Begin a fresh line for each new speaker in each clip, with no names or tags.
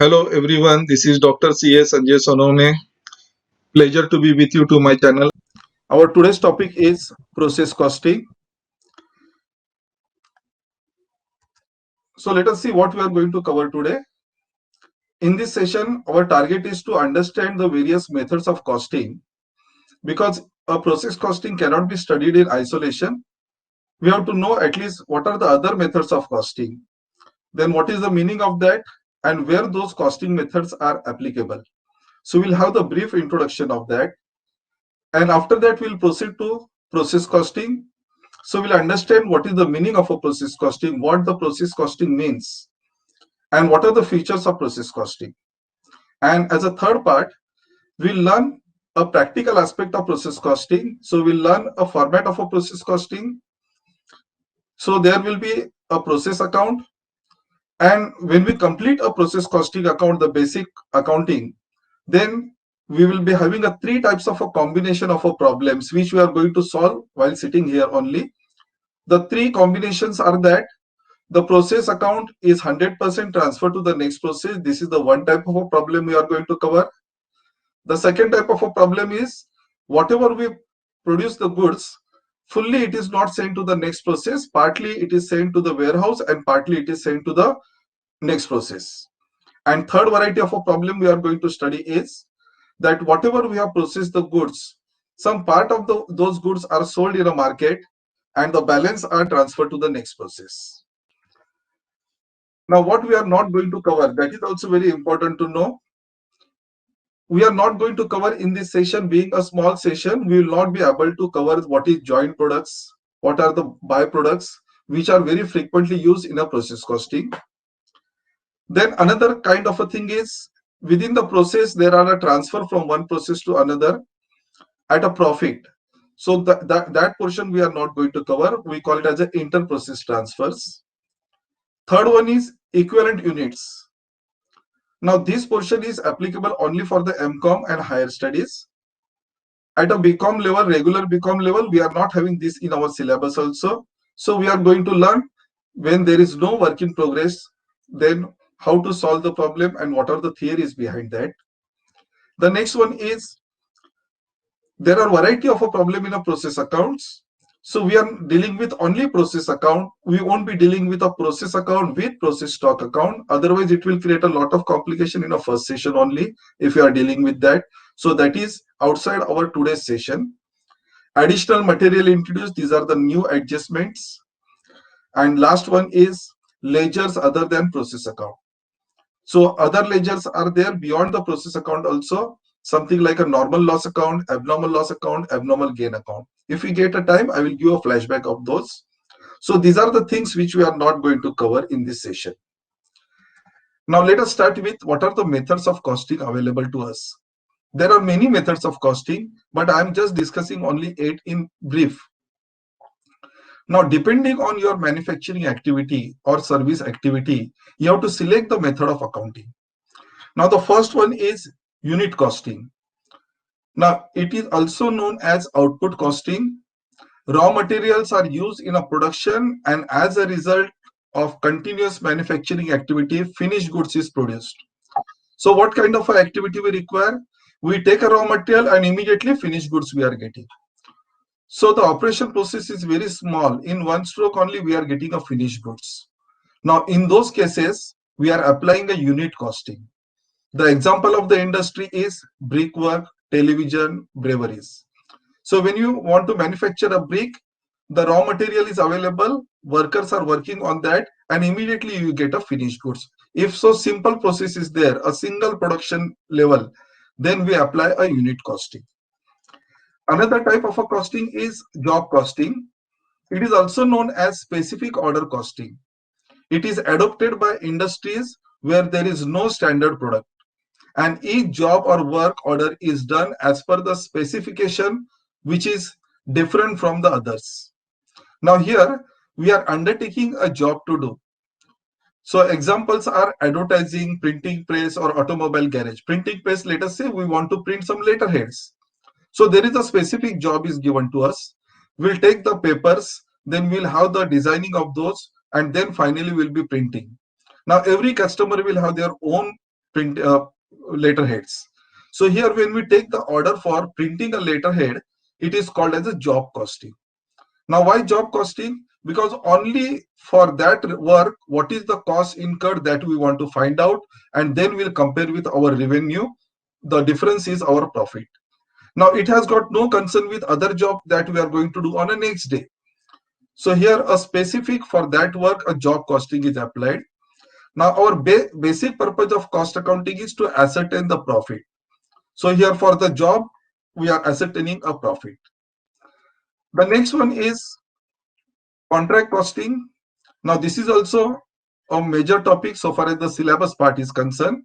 Hello everyone, this is Dr. C.S. Sanjay Sonone. Pleasure to be with you to my channel. Our today's topic is process costing. So let us see what we are going to cover today. In this session, our target is to understand the various methods of costing because a process costing cannot be studied in isolation. We have to know at least what are the other methods of costing, then what is the meaning of that, and where those costing methods are applicable. So we'll have the brief introduction of that. And after that, we'll proceed to process costing. So we'll understand what is the meaning of a process costing, what the process costing means, and what are the features of process costing. And as a third part, we'll learn a practical aspect of process costing. So we'll learn a format of a process costing. So there will be a process account. And when we complete a process costing account, the basic accounting, then we will be having a three types of a combination of a problems which we are going to solve while sitting here only. The three combinations are that the process account is 100% transfer to the next process. This is the one type of a problem we are going to cover. The second type of a problem is whatever we produce the goods, fully it is not sent to the next process. Partly it is sent to the warehouse and partly it is sent to the next process. And third variety of a problem we are going to study is that whatever we have processed the goods, some part of those goods are sold in a market and the balance are transferred to the next process. Now, what we are not going to cover, that is also very important to know. We are not going to cover in this session, being a small session, we will not be able to cover what is joint products, what are the byproducts, which are very frequently used in a process costing. Then another kind of a thing is within the process, there are a transfer from one process to another at a profit. So that portion we are not going to cover. We call it as a inter-process transfers. Third one is equivalent units. Now this portion is applicable only for the MCOM and higher studies. At a BCom level, regular BCom level, we are not having this in our syllabus also. So we are going to learn when there is no work in progress, then how to solve the problem and what are the theories behind that. The next one is there are variety of a problem in a process accounts. So we are dealing with only process account. We won't be dealing with a process account with process stock account. Otherwise, it will create a lot of complication in a first session only if you are dealing with that. So that is outside our today's session. Additional material introduced. These are the new adjustments. And last one is ledgers other than process account. So other ledgers are there beyond the process account also. Something like a normal loss account, abnormal loss account, abnormal gain account. If we get a time, I will give a flashback of those. So these are the things which we are not going to cover in this session. Now let us start with what are the methods of costing available to us. There are many methods of costing, but I am just discussing only 8 in brief. Now, depending on your manufacturing activity or service activity, you have to select the method of accounting. Now, the first one is unit costing. Now, it is also known as output costing. Raw materials are used in a production, and as a result of continuous manufacturing activity, finished goods is produced. So what kind of activity we require? We take a raw material and immediately finished goods we are getting. So the operation process is very small. In one stroke only we are getting a finished goods. Now in those cases, we are applying a unit costing. The example of the industry is brickwork, television, breweries. So when you want to manufacture a brick, the raw material is available, workers are working on that, and immediately you get a finished goods. If so simple process is there, a single production level, then we apply a unit costing. Another type of a costing is job costing. It is also known as specific order costing. It is adopted by industries where there is no standard product, and each job or work order is done as per the specification which is different from the others. Now here we are undertaking a job to do. So examples are advertising, printing press, or automobile garage. Printing press, let us say we want to print some letterheads. So there is a specific job is given to us. We'll take the papers, then we'll have the designing of those, and then finally we'll be printing. Now every customer will have their own print letterheads. So here when we take the order for printing a letterhead, it is called as a job costing. Now why job costing? Because only for that work, what is the cost incurred, that we want to find out, and then we'll compare with our revenue. The difference is our profit. Now it has got no concern with other job that we are going to do on a next day. So here a specific for that work, a job costing is applied. Now our basic purpose of cost accounting is to ascertain the profit. So here for the job, we are ascertaining a profit. The next one is contract costing. Now this is also a major topic so far as the syllabus part is concerned.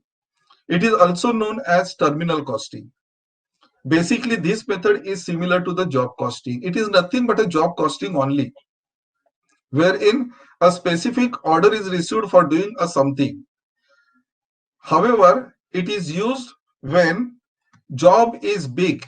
It is also known as terminal costing. Basically, this method is similar to the job costing. It is nothing but a job costing only, wherein a specific order is received for doing a something. However, it is used when job is big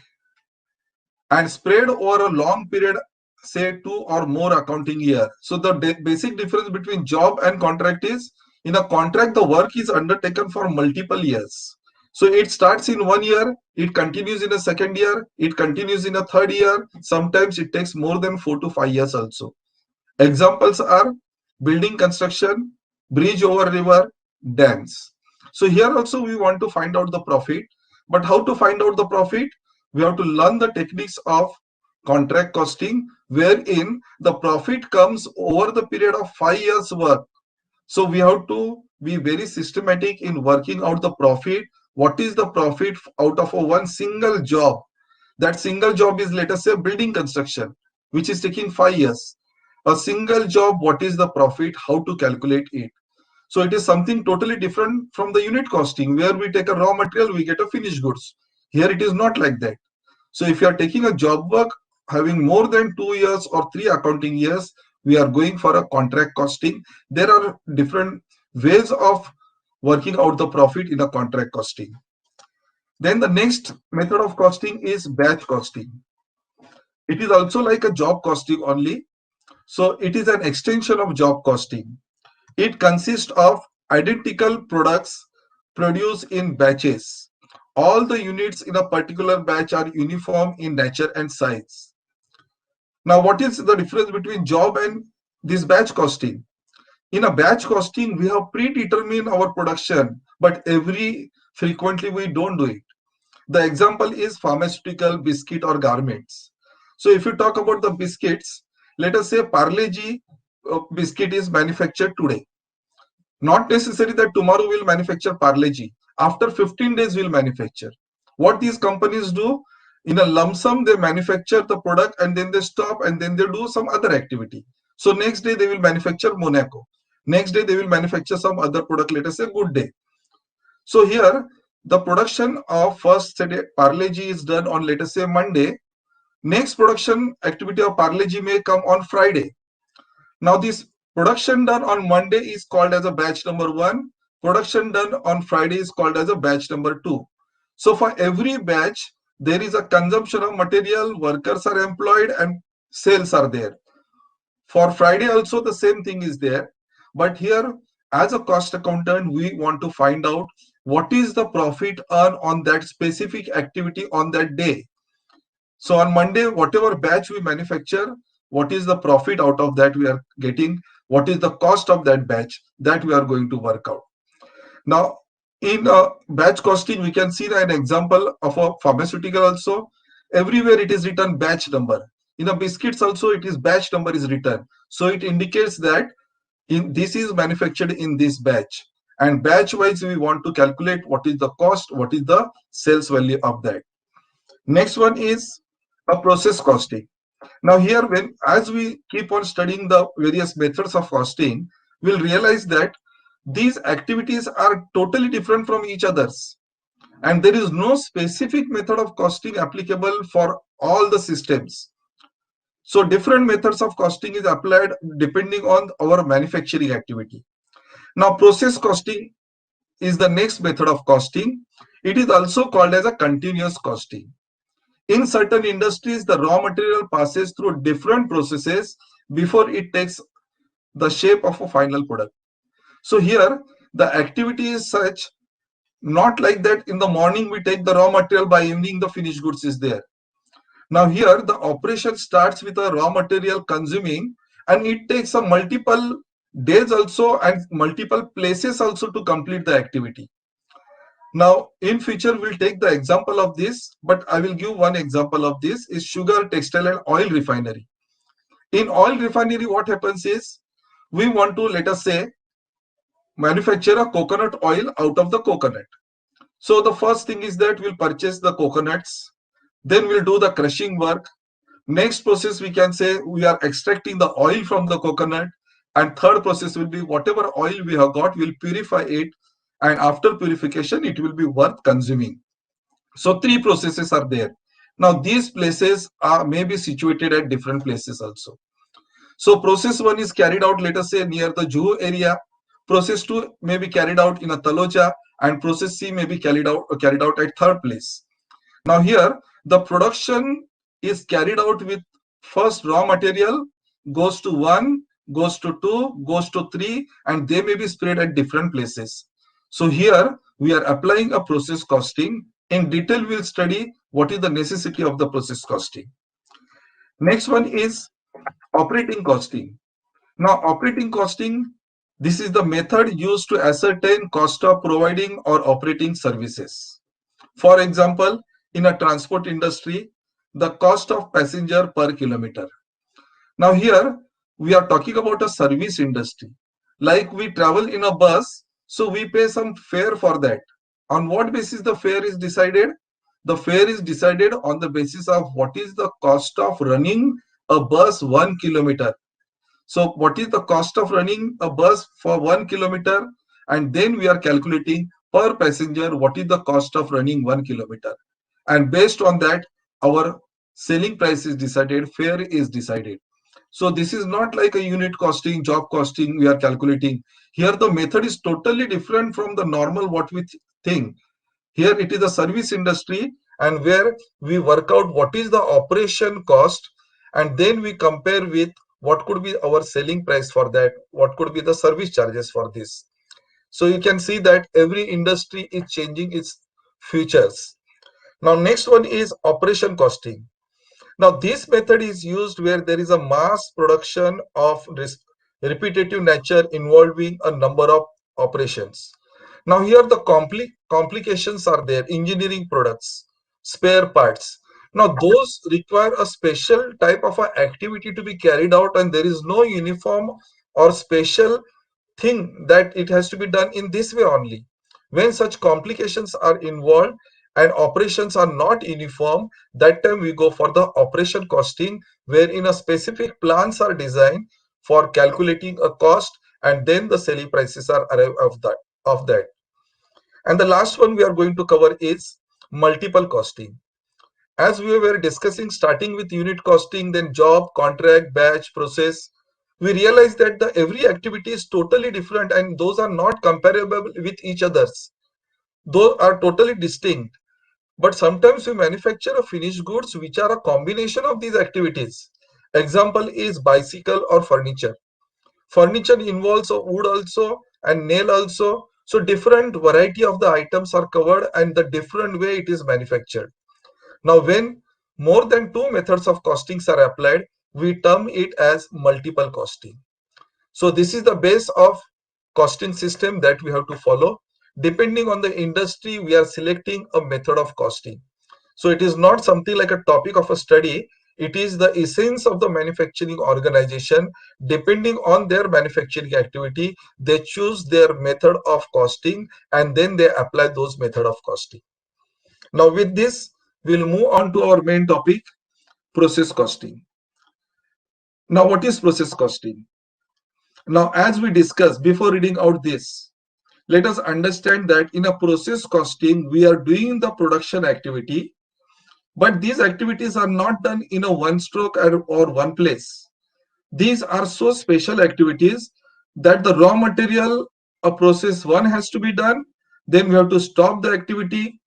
and spread over a long period, say 2 or more accounting year. So the basic difference between job and contract is, in a contract the work is undertaken for multiple years. So it starts in 1 year, it continues in a second year, it continues in a third year. Sometimes it takes more than 4 to 5 years also. Examples are building construction, bridge over river, dams. So here also we want to find out the profit. But how to find out the profit? We have to learn the techniques of contract costing, wherein the profit comes over the period of 5 years work. So we have to be very systematic in working out the profit. What is the profit out of a one single job? That single job is, let us say, building construction, which is taking 5 years. A single job, what is the profit? How to calculate it? So it is something totally different from the unit costing, where we take a raw material, we get a finished goods. Here it is not like that. So if you are taking a job work having more than 2 years or 3 accounting years, we are going for a contract costing. There are different ways of working out the profit in a contract costing. Then the next method of costing is batch costing. It is also like a job costing only. So it is an extension of job costing. It consists of identical products produced in batches. All the units in a particular batch are uniform in nature and size. Now, what is the difference between job and this batch costing? In a batch costing, we have predetermined our production, but frequently we don't do it. The example is pharmaceutical, biscuit, or garments. So if you talk about the biscuits, let us say Parle-G biscuit is manufactured today. Not necessary that tomorrow we'll manufacture Parle-G. After 15 days we'll manufacture. What these companies do, in a lump sum they manufacture the product and then they stop and then they do some other activity. So next day they will manufacture Monaco. Next day they will manufacture some other product, let us say Good Day. So here the production of first Parle-G is done on, let us say, Monday. Next production activity of Parle-G may come on Friday. Now this production done on Monday is called as a batch number 1. Production done on Friday is called as a batch number 2. So for every batch, there is a consumption of material, workers are employed, and sales are there. For Friday also the same thing is there. But here, as a cost accountant, we want to find out what is the profit earned on that specific activity on that day. So on Monday, whatever batch we manufacture, what is the profit out of that we are getting? What is the cost of that batch that we are going to work out? Now, in batch costing, we can see an example of a pharmaceutical also. Everywhere it is written batch number. In a biscuits also, it is batch number is written. So it indicates that this is manufactured in this batch. And batch wise, we want to calculate what is the cost, what is the sales value of that. Next one is a process costing. Now here, as we keep on studying the various methods of costing, we'll realize that these activities are totally different from each others. And there is no specific method of costing applicable for all the systems. So different methods of costing is applied depending on our manufacturing activity. Now process costing is the next method of costing. It is also called as a continuous costing. In certain industries, the raw material passes through different processes before it takes the shape of a final product. So here, the activity is such Not like that in the morning we take the raw material, by evening the finished goods is there. Now here the operation starts with a raw material consuming, and it takes a multiple days also and multiple places also to complete the activity. Now in future we'll take the example of this, but I will give one example of this is sugar, textile and oil refinery. In oil refinery, what happens is we want to, let us say, manufacture a coconut oil out of the coconut. So the first thing is that we'll purchase the coconuts, then we'll do the crushing work. Next process we can say we are extracting the oil from the coconut, and third process will be whatever oil we have got, we'll purify it, and after purification it will be worth consuming. So three processes are there. Now these places are maybe situated at different places also. So process one is carried out, let us say, near the Juhu area. Process two may be carried out in a Taloja, and process C may be carried out at third place. Now here the production is carried out with first raw material goes to 1, goes to 2, goes to 3, and they may be spread at different places. So here we are applying a process costing. In detail we'll study what is the necessity of the process costing. Next one is operating costing. Now, operating costing, this is the method used to ascertain cost of providing or operating services. For example, in a transport industry, the cost of passenger per kilometer. Now here, we are talking about a service industry. Like we travel in a bus, so we pay some fare for that. On what basis the fare is decided? The fare is decided on the basis of what is the cost of running a bus 1 kilometer. So what is the cost of running a bus for 1 kilometer? And then we are calculating per passenger what is the cost of running 1 kilometer. And based on that, our selling price is decided, fare is decided. So this is not like a unit costing, job costing we are calculating. Here the method is totally different from the normal what we think. Here it is a service industry, and where we work out what is the operation cost, and then we compare with what could be our selling price for that, what could be the service charges for this. So you can see that every industry is changing its features. Now next one is operation costing. Now this method is used where there is a mass production of repetitive nature involving a number of operations. Now here the complications are there, engineering products, spare parts. Now those require a special type of a activity to be carried out, and there is no uniform or special thing that it has to be done in this way only. When such complications are involved and operations are not uniform, that time we go for the operation costing, wherein a specific plans are designed for calculating a cost, and then the selling prices are arrived of that. And the last one we are going to cover is multiple costing. As we were discussing, starting with unit costing, then job, contract, batch, process, we realize that the every activity is totally different, and those are not comparable with each others. Those are totally distinct. But sometimes we manufacture a finished goods which are a combination of these activities. Example is bicycle or furniture. Furniture involves a wood also and nail also. So different variety of the items are covered, and the different way it is manufactured. Now when more than two methods of costings are applied, we term it as multiple costing. So this is the base of costing system that we have to follow. Depending on the industry, we are selecting a method of costing. So it is not something like a topic of a study. It is the essence of the manufacturing organization. Depending on their manufacturing activity, they choose their method of costing, and then they apply those method of costing. Now with this, we'll move on to our main topic, process costing. Now what is process costing? Now as we discussed before reading out this, let us understand that in a process costing, we are doing the production activity, but these activities are not done in a one stroke or one place. These are so special activities that the raw material, a process one has to be done, then we have to stop the activity,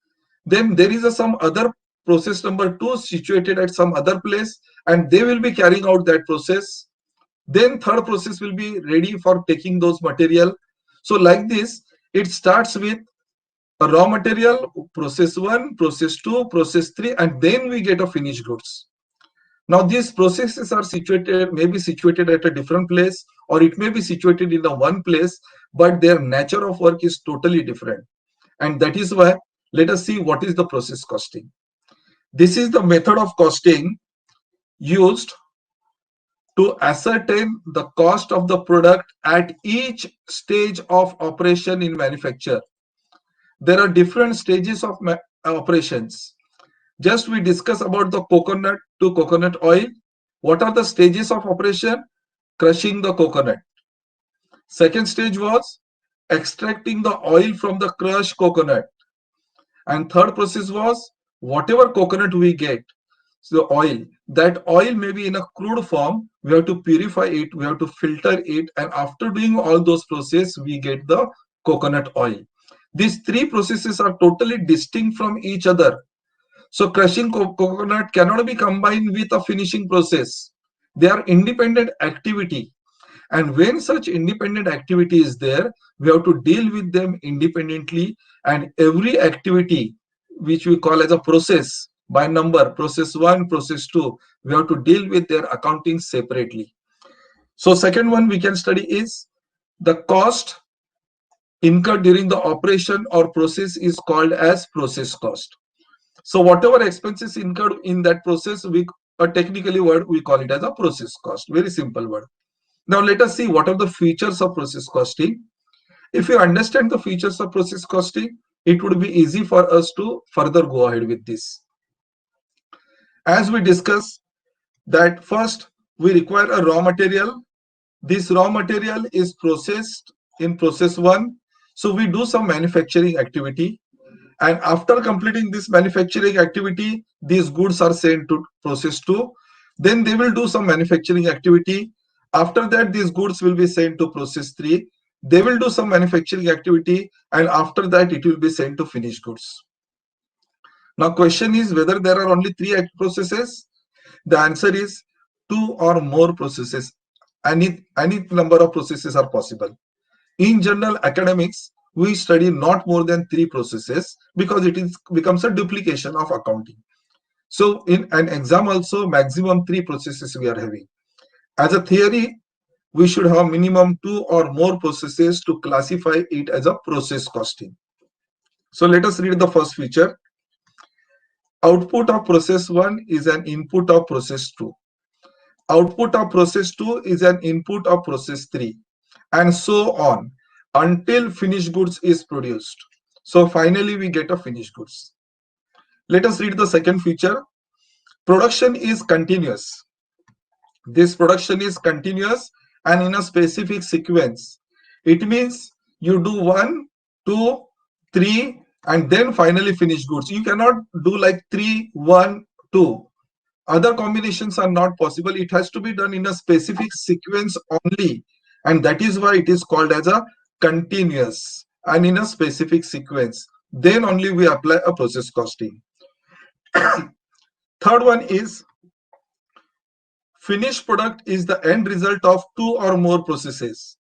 then there is some other process number two situated at some other place, and they will be carrying out that process. Then third process will be ready for taking those material. So like this, it starts with a raw material, process 1, process 2, process 3, and then we get a finished goods. Now these processes are situated, may be situated at a different place, or it may be situated in a one place, but their nature of work is totally different. And that is why, let us see what is the process costing. This is the method of costing used to ascertain the cost of the product at each stage of operation in manufacture. There are different stages of operations. Just we discuss about the coconut to coconut oil. What are the stages of operation? Crushing the coconut. Second stage was extracting the oil from the crushed coconut. And third process was whatever coconut we get, so oil, that oil may be in a crude form, we have to purify it, we have to filter it, and after doing all those processes, we get the coconut oil. These three processes are totally distinct from each other. So crushing coconut cannot be combined with a finishing process. They are independent activity. And when such independent activity is there, we have to deal with them independently, and every activity which we call as a process by number, process 1, process 2, we have to deal with their accounting separately. So second one we can study is the cost incurred during the operation or process is called as process cost. So whatever expenses incurred in that process, we a technically word we call it as a process cost. Very simple word. Now let us see what are the features of process costing. If you understand the features of process costing, it would be easy for us to further go ahead with this. As we discussed that first we require a raw material. This raw material is processed in process 1. So we do some manufacturing activity. And after completing this manufacturing activity, these goods are sent to process 2. Then they will do some manufacturing activity. After that, these goods will be sent to process 3. They will do some manufacturing activity, and after that, it will be sent to finished goods. Now, question is whether there are only 3 processes. The answer is 2 or more processes. Any number of processes are possible. In general academics, we study not more than 3 processes because it becomes a duplication of accounting. So in an exam also, maximum 3 processes we are having. As a theory, we should have minimum 2 or more processes to classify it as a process costing. So let us read the first feature. Output of process 1 is an input of process 2. Output of process 2 is an input of process 3, and so on until finished goods is produced. So finally we get a finished goods. Let us read the second feature. Production is continuous. This production is continuous and in a specific sequence. It means you do 1, 2, 3, and then finally finish goods. You cannot do like 3, 1, 2. Other combinations are not possible. It has to be done in a specific sequence only, and that is why it is called as a continuous and in a specific sequence. Then only we apply a process costing. Third one is finished product is the end result of 2 or more processes.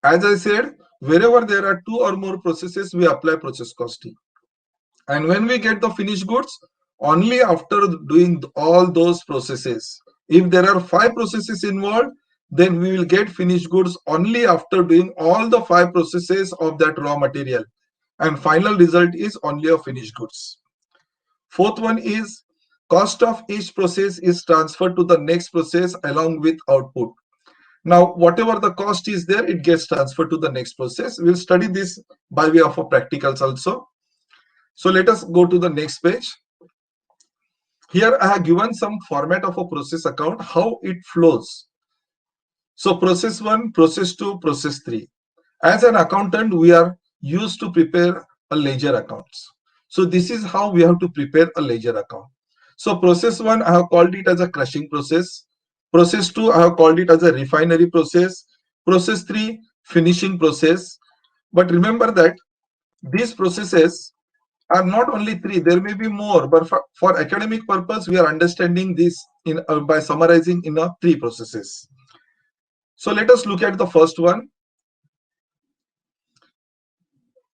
As I said, wherever there are 2 or more processes, we apply process costing. And when we get the finished goods, only after doing all those processes. If there are 5 processes involved, then we will get finished goods only after doing all the 5 processes of that raw material. And final result is only a finished goods. Fourth one is cost of each process is transferred to the next process along with output. Now, whatever the cost is there, it gets transferred to the next process. We'll study this by way of a practicals also. So let us go to the next page. Here I have given some format of a process account, how it flows. So process 1, process 2, process 3. As an accountant, we are used to prepare a ledger accounts. So this is how we have to prepare a ledger account. So process 1, I have called it as a crushing process. Process 2, I have called it as a refinery process. Process 3, finishing process. But remember that these processes are not only 3, there may be more, but for academic purpose, we are understanding this in by summarizing in 3 processes. So let us look at the first one.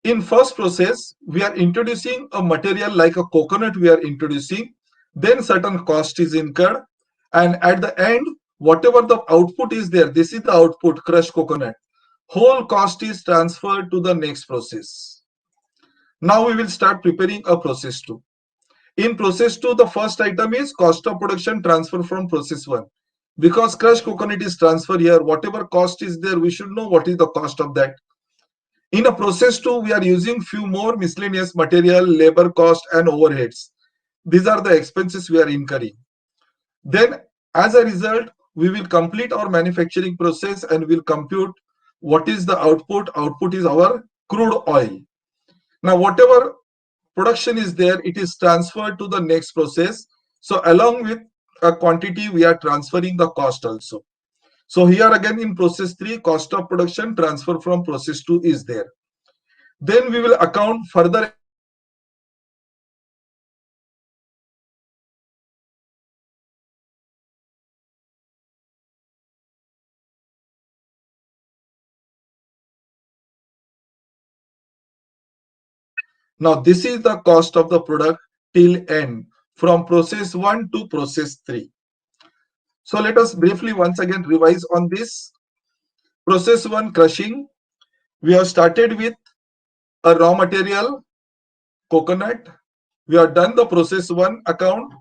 In first process, we are introducing a material like a coconut we are introducing, then certain cost is incurred, and at the end, whatever the output is there, this is the output, crushed coconut. Whole cost is transferred to the next process. Now we will start preparing a process 2. In process 2, the first item is cost of production transfer from process 1. Because crushed coconut is transferred here, whatever cost is there, we should know what is the cost of that. In a process 2, we are using few more miscellaneous material, labor cost and overheads. These are the expenses we are incurring. Then as a result, we will complete our manufacturing process and will compute what is the output. Output is our crude oil. Now whatever production is there, it is transferred to the next process. So along with a quantity, we are transferring the cost also. So here again in process 3, cost of production transfer from process 2 is there. Then we will account further. Now this is the cost of the product till end from process 1 to process 3. So let us briefly once again revise on this. Process 1, crushing. We have started with a raw material, coconut. We have done the process 1 account.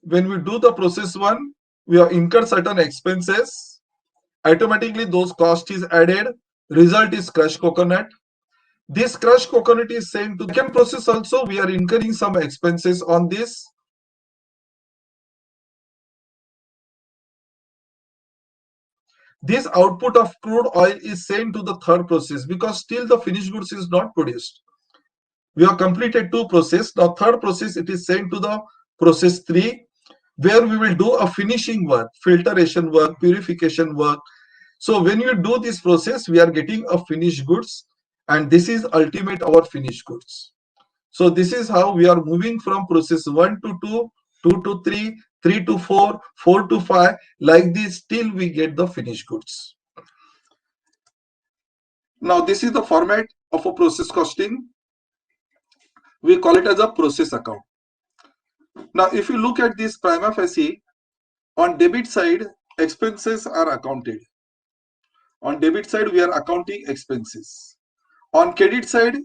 When we do the process 1, we have incurred certain expenses. Automatically those cost is added. Result is crushed coconut. This crushed coconut is sent to the second process also. We are incurring some expenses on this. This output of crude oil is sent to the third process because still the finished goods is not produced. We have completed 2 processes. Now third process, it is sent to the process 3, where we will do a finishing work, filtration work, purification work. So when you do this process, we are getting a finished goods, and this is ultimate our finished goods. So this is how we are moving from process 1 to 2, 2 to 3, 3 to 4, 4 to 5, like this till we get the finished goods. Now this is the format of a process costing. We call it as a process account. Now if you look at this prima facie, on debit side, expenses are accounted. On debit side, we are accounting expenses. On credit side,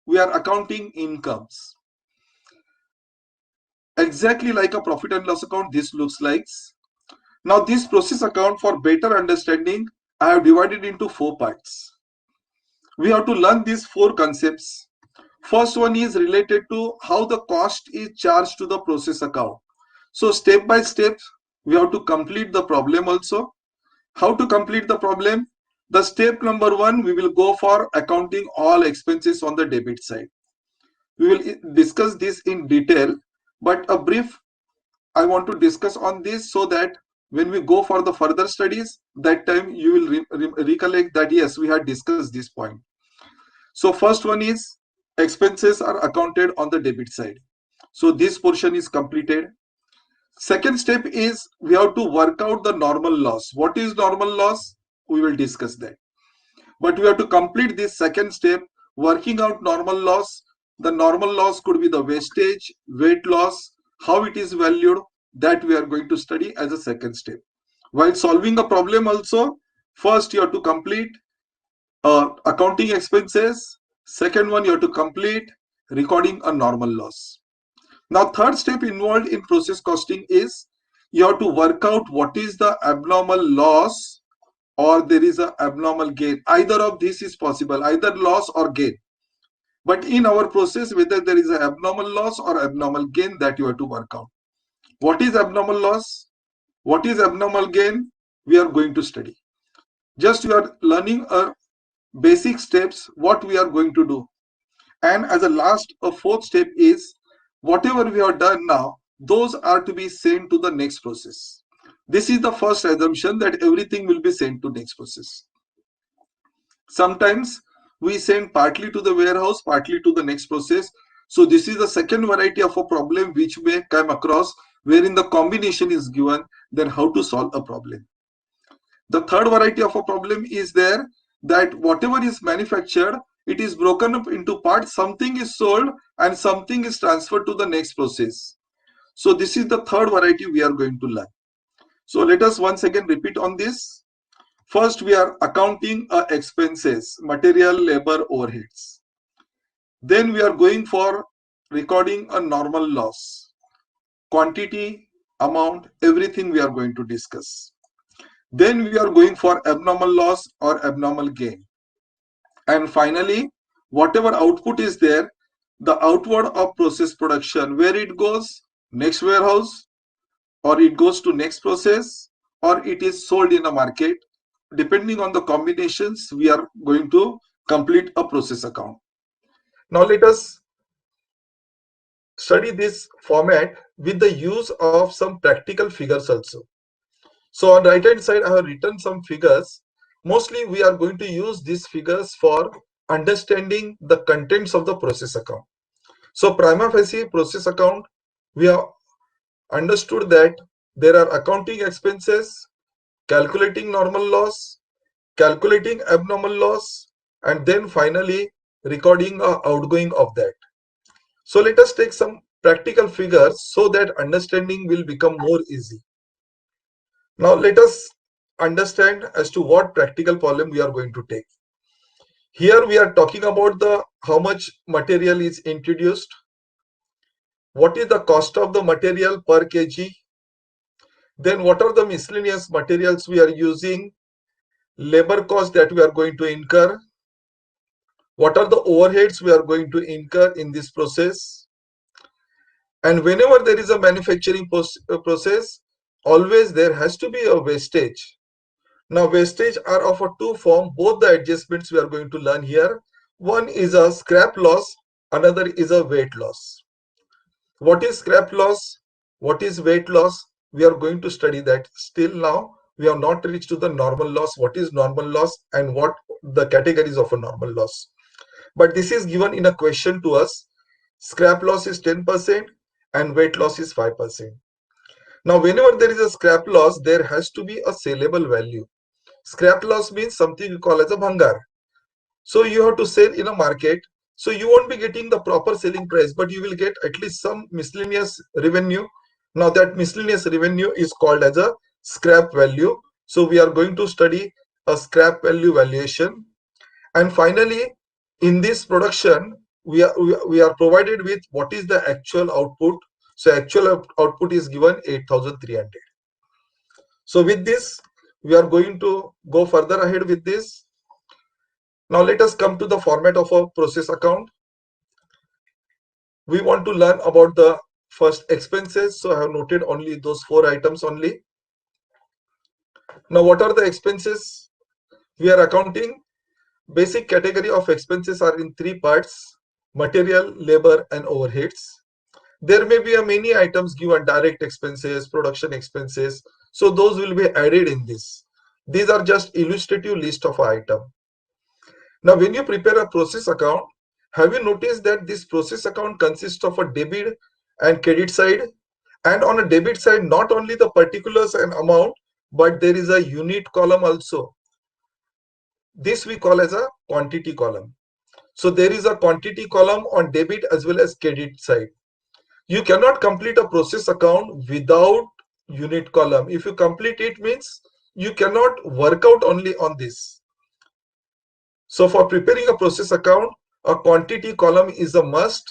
we are accounting incomes. Exactly like a profit and loss account, this looks like. Now this process account, for better understanding, I have divided into 4 parts. We have to learn these 4 concepts. First one is related to how the cost is charged to the process account. So step by step, we have to complete the problem also. How to complete the problem? The step number 1, we will go for accounting all expenses on the debit side. We will discuss this in detail, but a brief I want to discuss on this so that when we go for the further studies, that time you will recollect that yes, we had discussed this point. So first one is expenses are accounted on the debit side. So this portion is completed. Second step is we have to work out the normal loss. What is normal loss? We will discuss that. But we have to complete this second step, working out normal loss. The normal loss could be the wastage, weight loss, how it is valued, that we are going to study as a second step. While solving a problem also, first you have to complete accounting expenses. Second one, you have to complete recording a normal loss. Now third step involved in process costing is you have to work out what is the abnormal loss or there is an abnormal gain. Either of this is possible, either loss or gain. But in our process, whether there is an abnormal loss or abnormal gain, that you have to work out. What is abnormal loss? What is abnormal gain? We are going to study. Just you are learning a basic steps, what we are going to do. And as a last, a fourth step is whatever we have done now, those are to be sent to the next process. This is the first assumption that everything will be sent to next process. Sometimes we send partly to the warehouse, partly to the next process. So this is the second variety of a problem which may come across, wherein the combination is given, then how to solve a problem. The third variety of a problem is there that whatever is manufactured, it is broken up into parts. Something is sold and something is transferred to the next process. So this is the third variety we are going to learn. So let us once again repeat on this. First, we are accounting expenses, material, labor, overheads. Then we are going for recording a normal loss, quantity, amount, everything we are going to discuss. Then we are going for abnormal loss or abnormal gain. And finally, whatever output is there, the outward of process production, where it goes, next warehouse, or it goes to next process, or it is sold in a market. Depending on the combinations, we are going to complete a process account. Now let us study this format with the use of some practical figures also. So on right hand side, I have written some figures. Mostly we are going to use these figures for understanding the contents of the process account. So prima facie process account, we have understood that there are accounting expenses, calculating normal loss, calculating abnormal loss, and then finally recording a outgoing of that. So let us take some practical figures so that understanding will become more easy. Now let us understand as to what practical problem we are going to take. Here we are talking about the how much material is introduced, what is the cost of the material per kg, then what are the miscellaneous materials we are using, labor cost that we are going to incur, what are the overheads we are going to incur in this process. And whenever there is a manufacturing process, always there has to be a wastage. Now wastage are of a two form. Both the adjustments we are going to learn here. One is a scrap loss, another is a weight loss. What is scrap loss? What is weight loss? We are going to study that. Still now we have not reached to the normal loss. What is normal loss and what the categories of a normal loss? But this is given in a question to us. Scrap loss is 10% and weight loss is 5%. Now whenever there is a scrap loss, there has to be a saleable value. Scrap loss means something you call as a bhangar. So you have to sell in a market. So you won't be getting the proper selling price, but you will get at least some miscellaneous revenue. Now that miscellaneous revenue is called as a scrap value. So we are going to study a scrap value valuation. And finally, in this production, we are provided with what is the actual output. So actual output is given 8,300. So with this, we are going to go further ahead with this. Now let us come to the format of a process account. We want to learn about the first expenses. So I have noted only those 4 items only. Now what are the expenses we are accounting? Basic category of expenses are in 3 parts: material, labor, and overheads. There may be many items given: direct expenses, production expenses. So those will be added in this. These are just illustrative list of item. Now when you prepare a process account, have you noticed that this process account consists of a debit and credit side? And on a debit side, not only the particulars and amount, but there is a unit column also. This we call as a quantity column. So there is a quantity column on debit as well as credit side. You cannot complete a process account without unit column. If you complete it, means you cannot work out only on this. So for preparing a process account, a quantity column is a must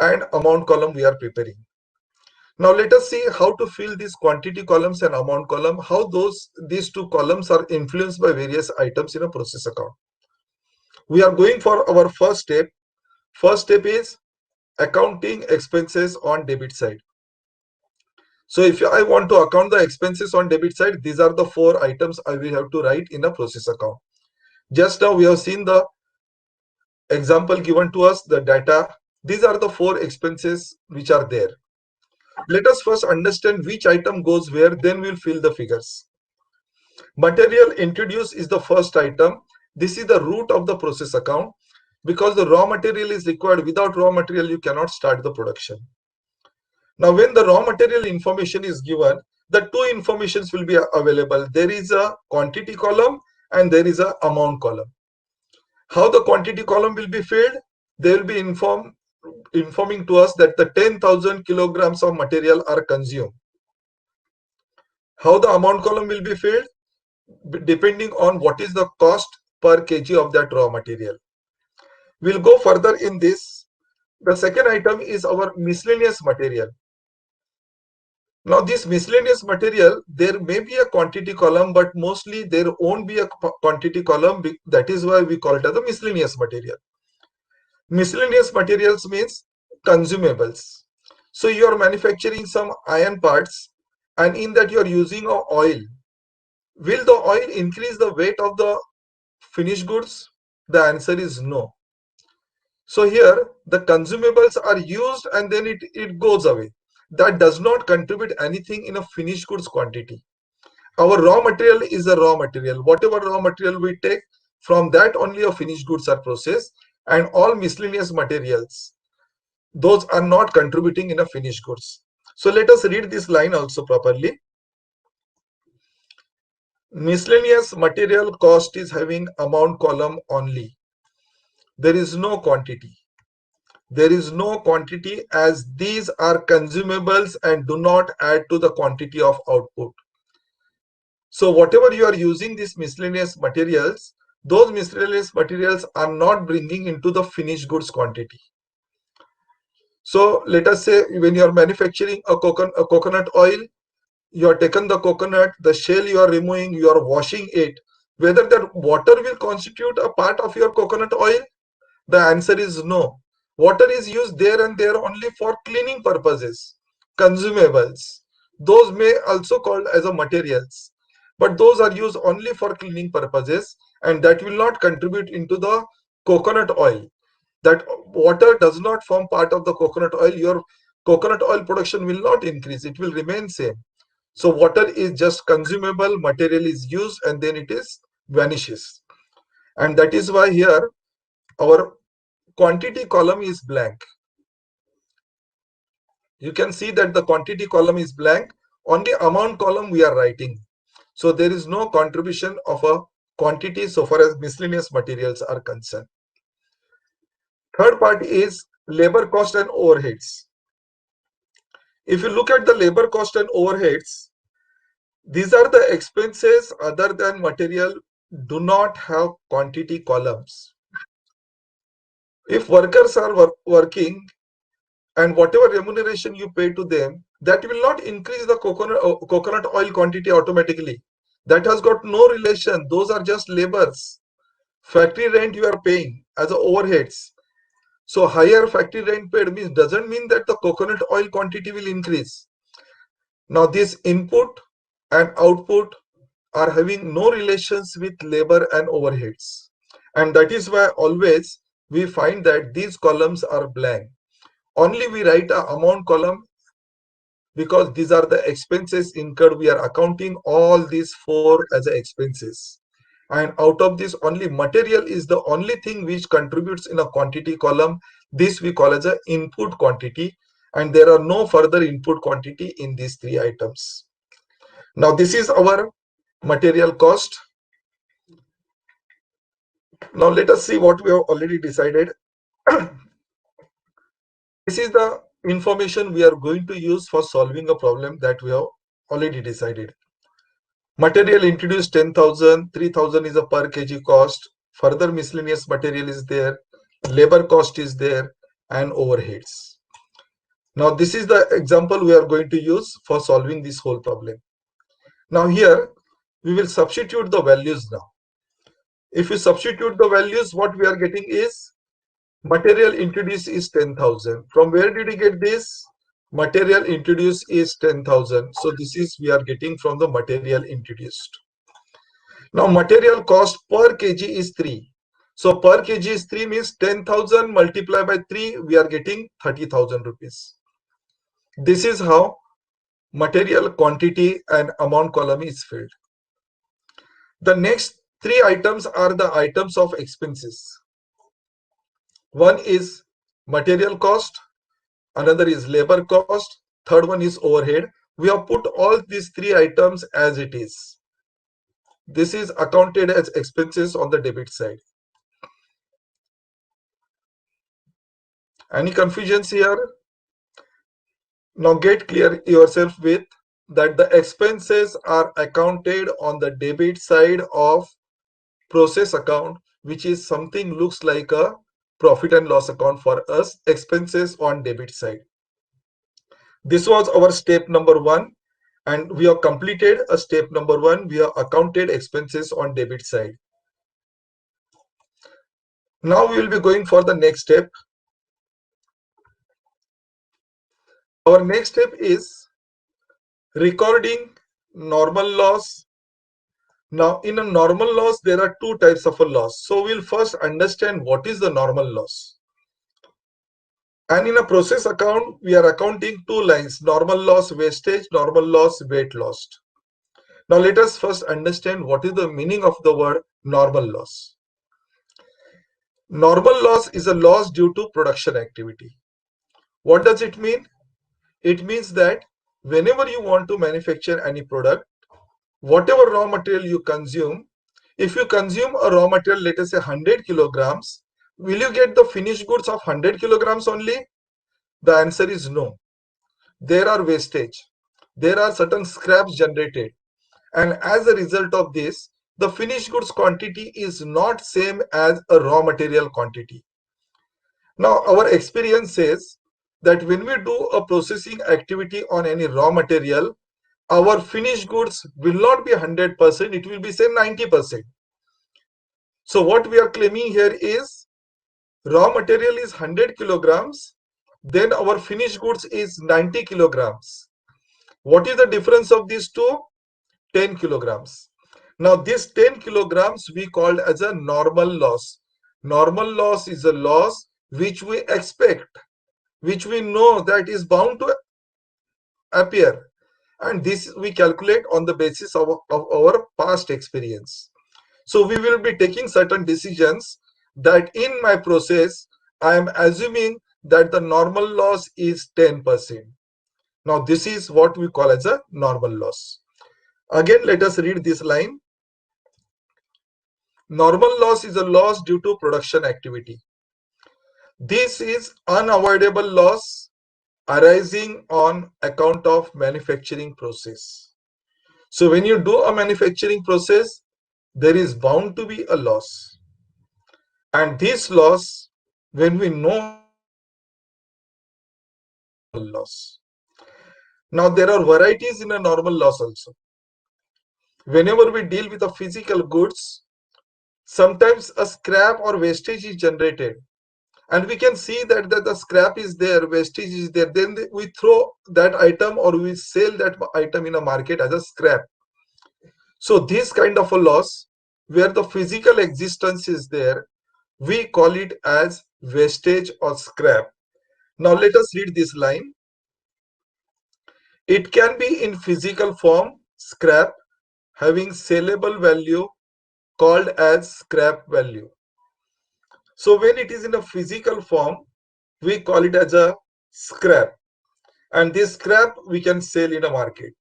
and amount column we are preparing. Now let us see how to fill these quantity columns and amount column, how these two columns are influenced by various items in a process account. We are going for our first step. First step is accounting expenses on debit side. So if I want to account the expenses on debit side, these are the 4 items I will have to write in a process account. Just now we have seen the example given to us, the data. These are the 4 expenses which are there. Let us first understand which item goes where, then we'll fill the figures. Material introduced is the first item. This is the root of the process account because the raw material is required. Without raw material, you cannot start the production. Now, when the raw material information is given, the 2 informations will be available. There is a quantity column and there is a amount column. How the quantity column will be filled? They will be informing to us that the 10,000 kilograms of material are consumed. How the amount column will be filled? Depending on what is the cost per kg of that raw material. We'll go further in this. The second item is our miscellaneous material. Now this miscellaneous material, there may be a quantity column, but mostly there won't be a quantity column. That is why we call it as a miscellaneous material. Miscellaneous materials means consumables. So you are manufacturing some iron parts, and in that you are using oil. Will the oil increase the weight of the finished goods? The answer is no. So here the consumables are used and then it goes away. That does not contribute anything in a finished goods quantity. Our raw material is a raw material. Whatever raw material we take, from that only a finished goods are processed, and all miscellaneous materials, those are not contributing in a finished goods. So let us read this line also properly. Miscellaneous material cost is having amount column only. There is no quantity. There is no quantity as these are consumables and do not add to the quantity of output. So whatever you are using these miscellaneous materials, those miscellaneous materials are not bringing into the finished goods quantity. So let us say when you are manufacturing a coconut oil, you are taken the coconut, the shell you are removing, you are washing it. Whether that water will constitute a part of your coconut oil? The answer is no. Water is used there and there only for cleaning purposes, consumables. Those may also called as a materials, but those are used only for cleaning purposes, and that will not contribute into the coconut oil. That water does not form part of the coconut oil. Your coconut oil production will not increase. It will remain same. So water is just consumable, material is used and then it is vanishes. And that is why here our quantity column is blank. You can see that the quantity column is blank. On the amount column we are writing. So there is no contribution of a quantity so far as miscellaneous materials are concerned. Third part is labor cost and overheads. If you look at the labor cost and overheads, these are the expenses other than material do not have quantity columns. If workers are working and whatever remuneration you pay to them, that will not increase the coconut oil quantity automatically. That has got no relation. Those are just labors. Factory rent you are paying as overheads. So higher factory rent paid means doesn't mean that the coconut oil quantity will increase. Now this input and output are having no relations with labor and overheads. And that is why always we find that these columns are blank. Only we write a amount column because these are the expenses incurred. We are accounting all these four as expenses. And out of this, only material is the only thing which contributes in a quantity column. This we call as an input quantity. And there are no further input quantity in these three items. Now this is our material cost. Now let us see what we have already decided. This is the information we are going to use for solving a problem that we have already decided. Material introduced 10,000, 3,000 is a per kg cost. Further miscellaneous material is there, labor cost is there, and overheads. Now this is the example we are going to use for solving this whole problem. Now here we will substitute the values now. If we substitute the values, what we are getting is material introduced is 10,000. From where did we get this? Material introduced is 10,000. So this is we are getting from the material introduced. Now material cost per kg is 3. So per kg is 3 means 10,000 multiplied by 3, we are getting 30,000 rupees. This is how material quantity and amount column is filled. The next three items are the items of expenses. One is material cost, another is labor cost, third one is overhead. We have put all these three items as it is. This is accounted as expenses on the debit side. Any confusions here? Now get clear yourself with that the expenses are accounted on the debit side of process account, which is something looks like a profit and loss account for us, expenses on debit side. This was our step number 1, and we have completed a step number 1. We have accounted expenses on debit side. Now we will be going for the next step. Our next step is recording normal loss. Now in a normal loss, there are two types of a loss. So we'll first understand what is the normal loss. And in a process account, we are accounting two lines: normal loss wastage, normal loss weight lost. Now let us first understand what is the meaning of the word normal loss. Normal loss is a loss due to production activity. What does it mean? It means that whenever you want to manufacture any product, whatever raw material you consume, if you consume a raw material, let us say 100 kilograms, will you get the finished goods of 100 kilograms only? The answer is no. There are wastage. There are certain scraps generated. And as a result of this, the finished goods quantity is not same as a raw material quantity. Now, our experience says that when we do a processing activity on any raw material, our finished goods will not be 100%, it will be say 90%. So what we are claiming here is raw material is 100 kilograms, then our finished goods is 90 kilograms. What is the difference of these two? 10 kilograms. Now this 10 kilograms we called as a normal loss. Normal loss is a loss which we expect, which we know that is bound to appear, and this we calculate on the basis of our past experience. So we will be taking certain decisions that in my process I am assuming that the normal loss is 10%. Now this is what we call as a normal loss. Again, let us read this line. Normal loss is a loss due to production activity. This is unavoidable loss arising on account of manufacturing process. So when you do a manufacturing process, there is bound to be a loss. And this loss, when we know loss. Now there are varieties in a normal loss also. Whenever we deal with the physical goods, sometimes a scrap or wastage is generated. And we can see that the scrap is there, wastage is there. Then we throw that item or we sell that item in a market as a scrap. So this kind of a loss, where the physical existence is there, we call it as wastage or scrap. Now let us read this line. It can be in physical form, scrap, having sellable value called as scrap value. So when it is in a physical form, we call it as a scrap. And this scrap we can sell in a market.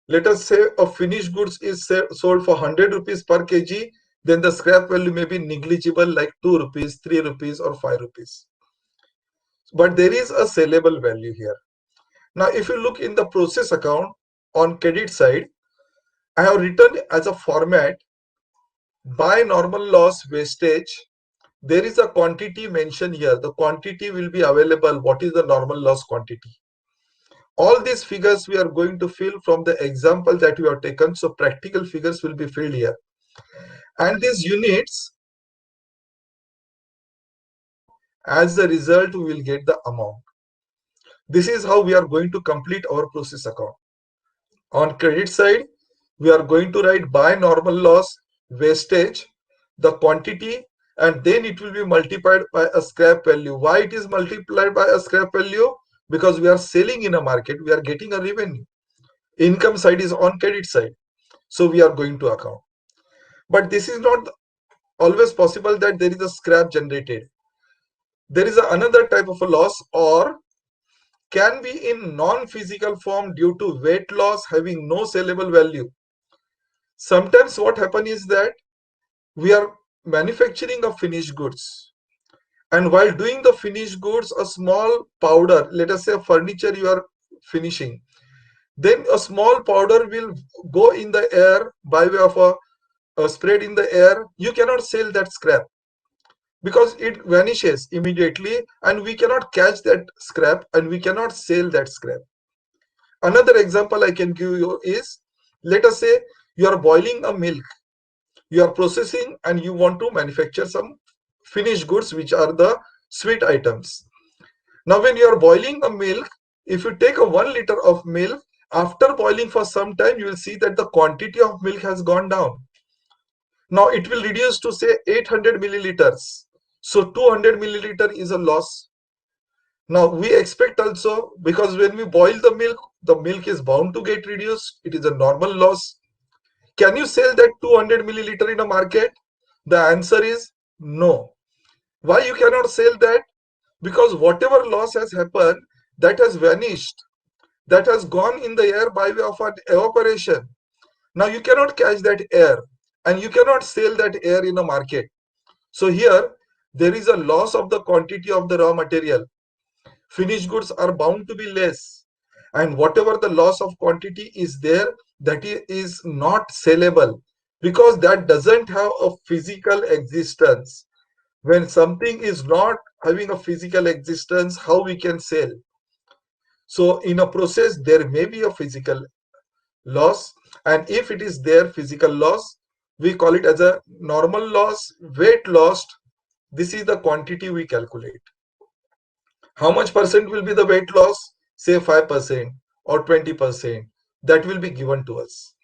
Let us say a finished goods is sold for 100 rupees per kg, then the scrap value may be negligible like 2 rupees, 3 rupees or 5 rupees. But there is a sellable value here. Now if you look in the process account on credit side, I have written as a format by normal loss wastage. There is a quantity mentioned here. The quantity will be available. What is the normal loss quantity? All these figures we are going to fill from the example that we have taken. So practical figures will be filled here. And these units, as a result, we will get the amount. This is how we are going to complete our process account. On credit side, we are going to write by normal loss wastage, the quantity, and then it will be multiplied by a scrap value. Why it is multiplied by a scrap value? Because we are selling in a market, we are getting a revenue. Income side is on credit side, so we are going to account. But this is not always possible that there is a scrap generated. There is another type of a loss, or can be in non-physical form due to weight loss having no sellable value. Sometimes what happens is that we are manufacturing of finished goods, And while doing the finished goods, a small powder, let us say furniture you are finishing, then a small powder will go in the air by way of a spread in the air. You cannot sell that scrap because it vanishes immediately, and we cannot catch that scrap and we cannot sell that scrap. Another example I can give you is, let us say you are boiling a milk, you are processing and you want to manufacture some finished goods which are the sweet items. Now when you are boiling a milk, if you take a 1 liter of milk, after boiling for some time you will see that the quantity of milk has gone down. Now it will reduce to say 800 milliliters. So 200 milliliter is a loss. Now we expect also, because when we boil the milk is bound to get reduced. It is a normal loss. Can you sell that 200 milliliter in a market? The answer is no. Why you cannot sell that? Because whatever loss has happened, that has vanished, that has gone in the air by way of an evaporation. Now you cannot catch that air and you cannot sell that air in a market. So here there is a loss of the quantity of the raw material. Finished goods are bound to be less, and whatever the loss of quantity is there, that is not sellable, because that doesn't have a physical existence. When something is not having a physical existence, how we can sell? So in a process there may be a physical loss, and if it is there physical loss, we call it as a normal loss, weight lost. This is the quantity we calculate. How much percent will be the weight loss? Say 5% or 20%. That will be given to us.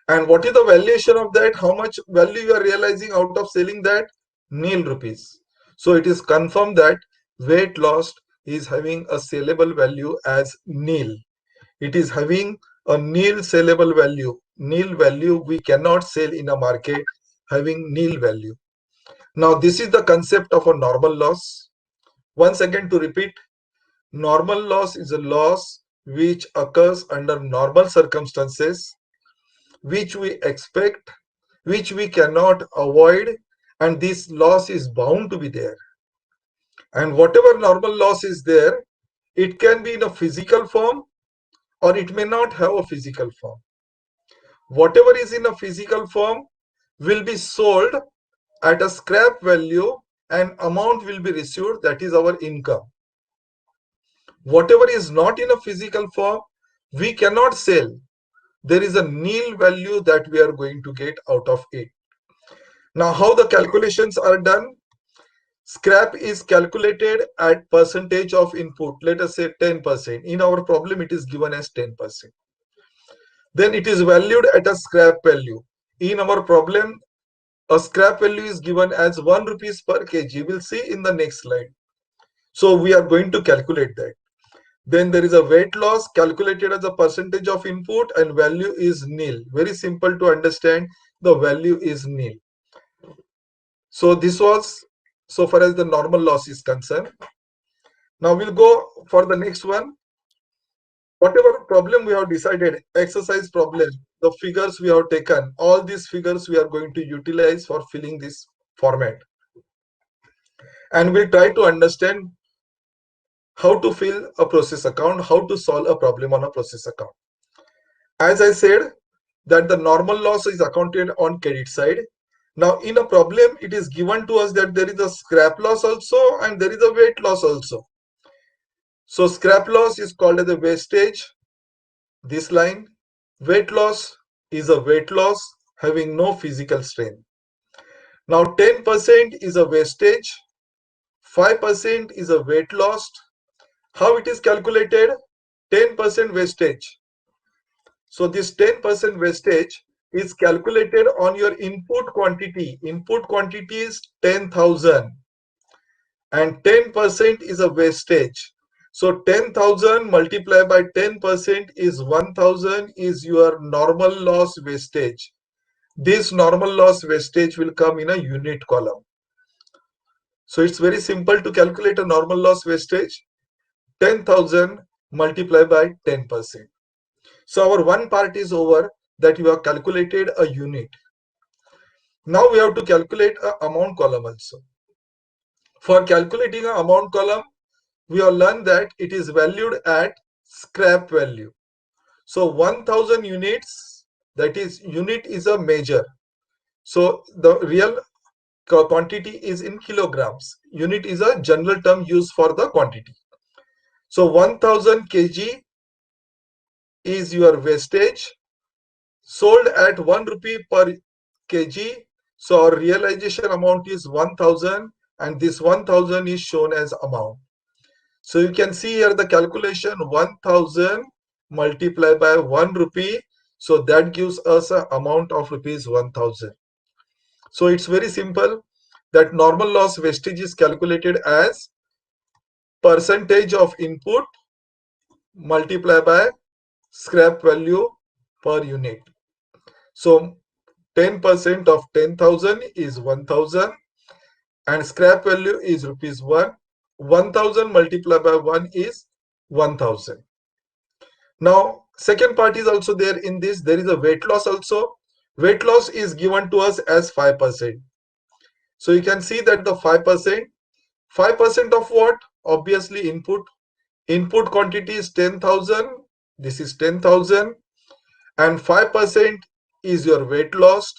And what is the valuation of that? How much value you are realizing out of selling that? Nil rupees. So it is confirmed that weight lost is having a sellable value as nil. It is having a nil sellable value. Nil value we cannot sell in a market having nil value. Now this is the concept of a normal loss. Once again to repeat, normal loss is a loss which occurs under normal circumstances, which we expect, which we cannot avoid, and this loss is bound to be there. And whatever normal loss is there, it can be in a physical form or it may not have a physical form. Whatever is in a physical form will be sold at a scrap value and amount will be received, that is our income. Whatever is not in a physical form, we cannot sell. There is a nil value that we are going to get out of it. Now, how the calculations are done? Scrap is calculated at percentage of input. Let us say 10%. In our problem, it is given as 10%. Then it is valued at a scrap value. In our problem, a scrap value is given as 1 rupees per kg. We'll see in the next slide. So we are going to calculate that. Then there is a weight loss calculated as a percentage of input and value is nil. Very simple to understand. The value is nil. So this was so far as the normal loss is concerned. Now we'll go for the next one. Whatever problem we have decided, exercise problem, the figures we have taken, all these figures we are going to utilize for filling this format. And we'll try to understand how to fill a process account, how to solve a problem on a process account. As I said, that the normal loss is accounted on credit side. Now in a problem, it is given to us that there is a scrap loss also and there is a weight loss also. So scrap loss is called as a wastage. This line, weight loss is a weight loss having no physical strain. Now 10% is a wastage, 5% is a weight loss. How it is calculated? 10% wastage. So this 10% wastage is calculated on your input quantity. Input quantity is 10,000 and 10% is a wastage. So 10,000 multiplied by 10% is 1,000 is your normal loss wastage. This normal loss wastage will come in a unit column. So it's very simple to calculate a normal loss wastage. 10,000 multiplied by 10%. So our one part is over, that you have calculated a unit. Now we have to calculate a amount column also. For calculating an amount column, we have learned that it is valued at scrap value. So 1000 units, that is, unit is a measure. So the real quantity is in kilograms. Unit is a general term used for the quantity. So 1000 kg is your wastage, sold at 1 rupee per kg. So our realization amount is 1000, and this 1000 is shown as amount. So you can see here the calculation 1000 multiplied by 1 rupee. So that gives us an amount of rupees 1000. So it's very simple that normal loss wastage is calculated as percentage of input multiplied by scrap value per unit. So 10% of 10,000 is 1000, and scrap value is rupees 1. 1000 multiplied by 1 is 1000. Now, second part is also there in this. There is a weight loss also. Weight loss is given to us as 5%. So you can see that the 5%, 5% of what? Obviously input. Input quantity is 10,000. This is 10,000. And 5% is your weight loss.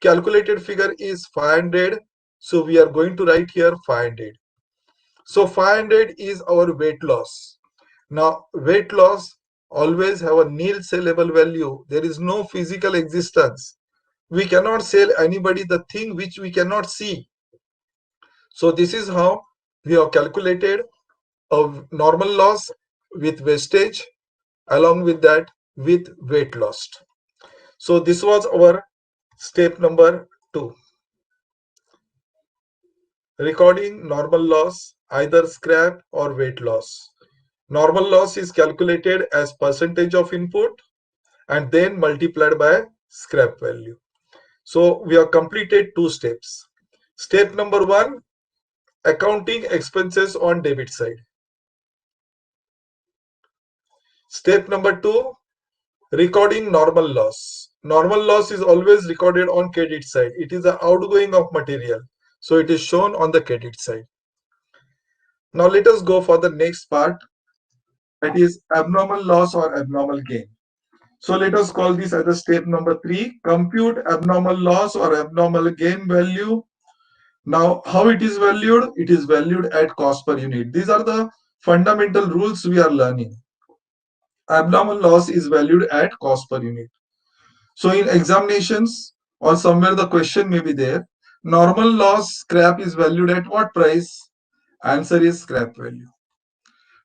Calculated figure is 500. So we are going to write here 500. So 500 is our weight loss. Now weight loss always have a nil sellable value. There is no physical existence. We cannot sell anybody the thing which we cannot see. So this is how we have calculated a normal loss with wastage, along with that with weight loss. So this was our step number 2. Recording normal loss, either scrap or weight loss. Normal loss is calculated as percentage of input and then multiplied by scrap value. So we have completed 2 steps. Step number 1, accounting expenses on debit side. Step number 2, recording normal loss. Normal loss is always recorded on credit side. It is the outgoing of material. So it is shown on the credit side. Now let us go for the next part, that is abnormal loss or abnormal gain. So let us call this as a step number 3, compute abnormal loss or abnormal gain value. Now how it is valued? It is valued at cost per unit. These are the fundamental rules we are learning. Abnormal loss is valued at cost per unit. So in examinations or somewhere the question may be there, normal loss scrap is valued at what price? Answer is scrap value.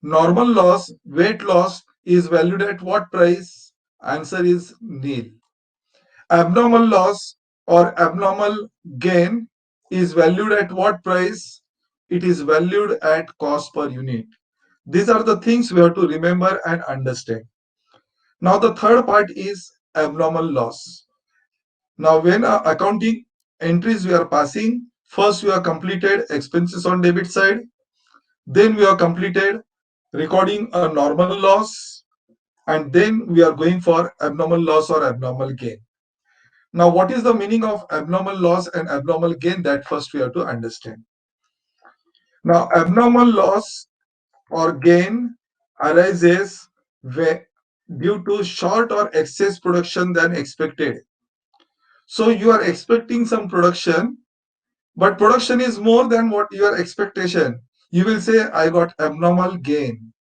Normal loss, weight loss is valued at what price? Answer is nil. Abnormal loss or abnormal gain is valued at what price? It is valued at cost per unit. These are the things we have to remember and understand. Now the third part is abnormal loss. Now when accounting entries we are passing, first we have completed expenses on debit side, then we have completed recording a normal loss, and then we are going for abnormal loss or abnormal gain. Now what is the meaning of abnormal loss and abnormal gain? That first we have to understand. Now abnormal loss or gain arises due to short or excess production than expected. So you are expecting some production, but production is more than what your expectation. You will say, I got abnormal gain.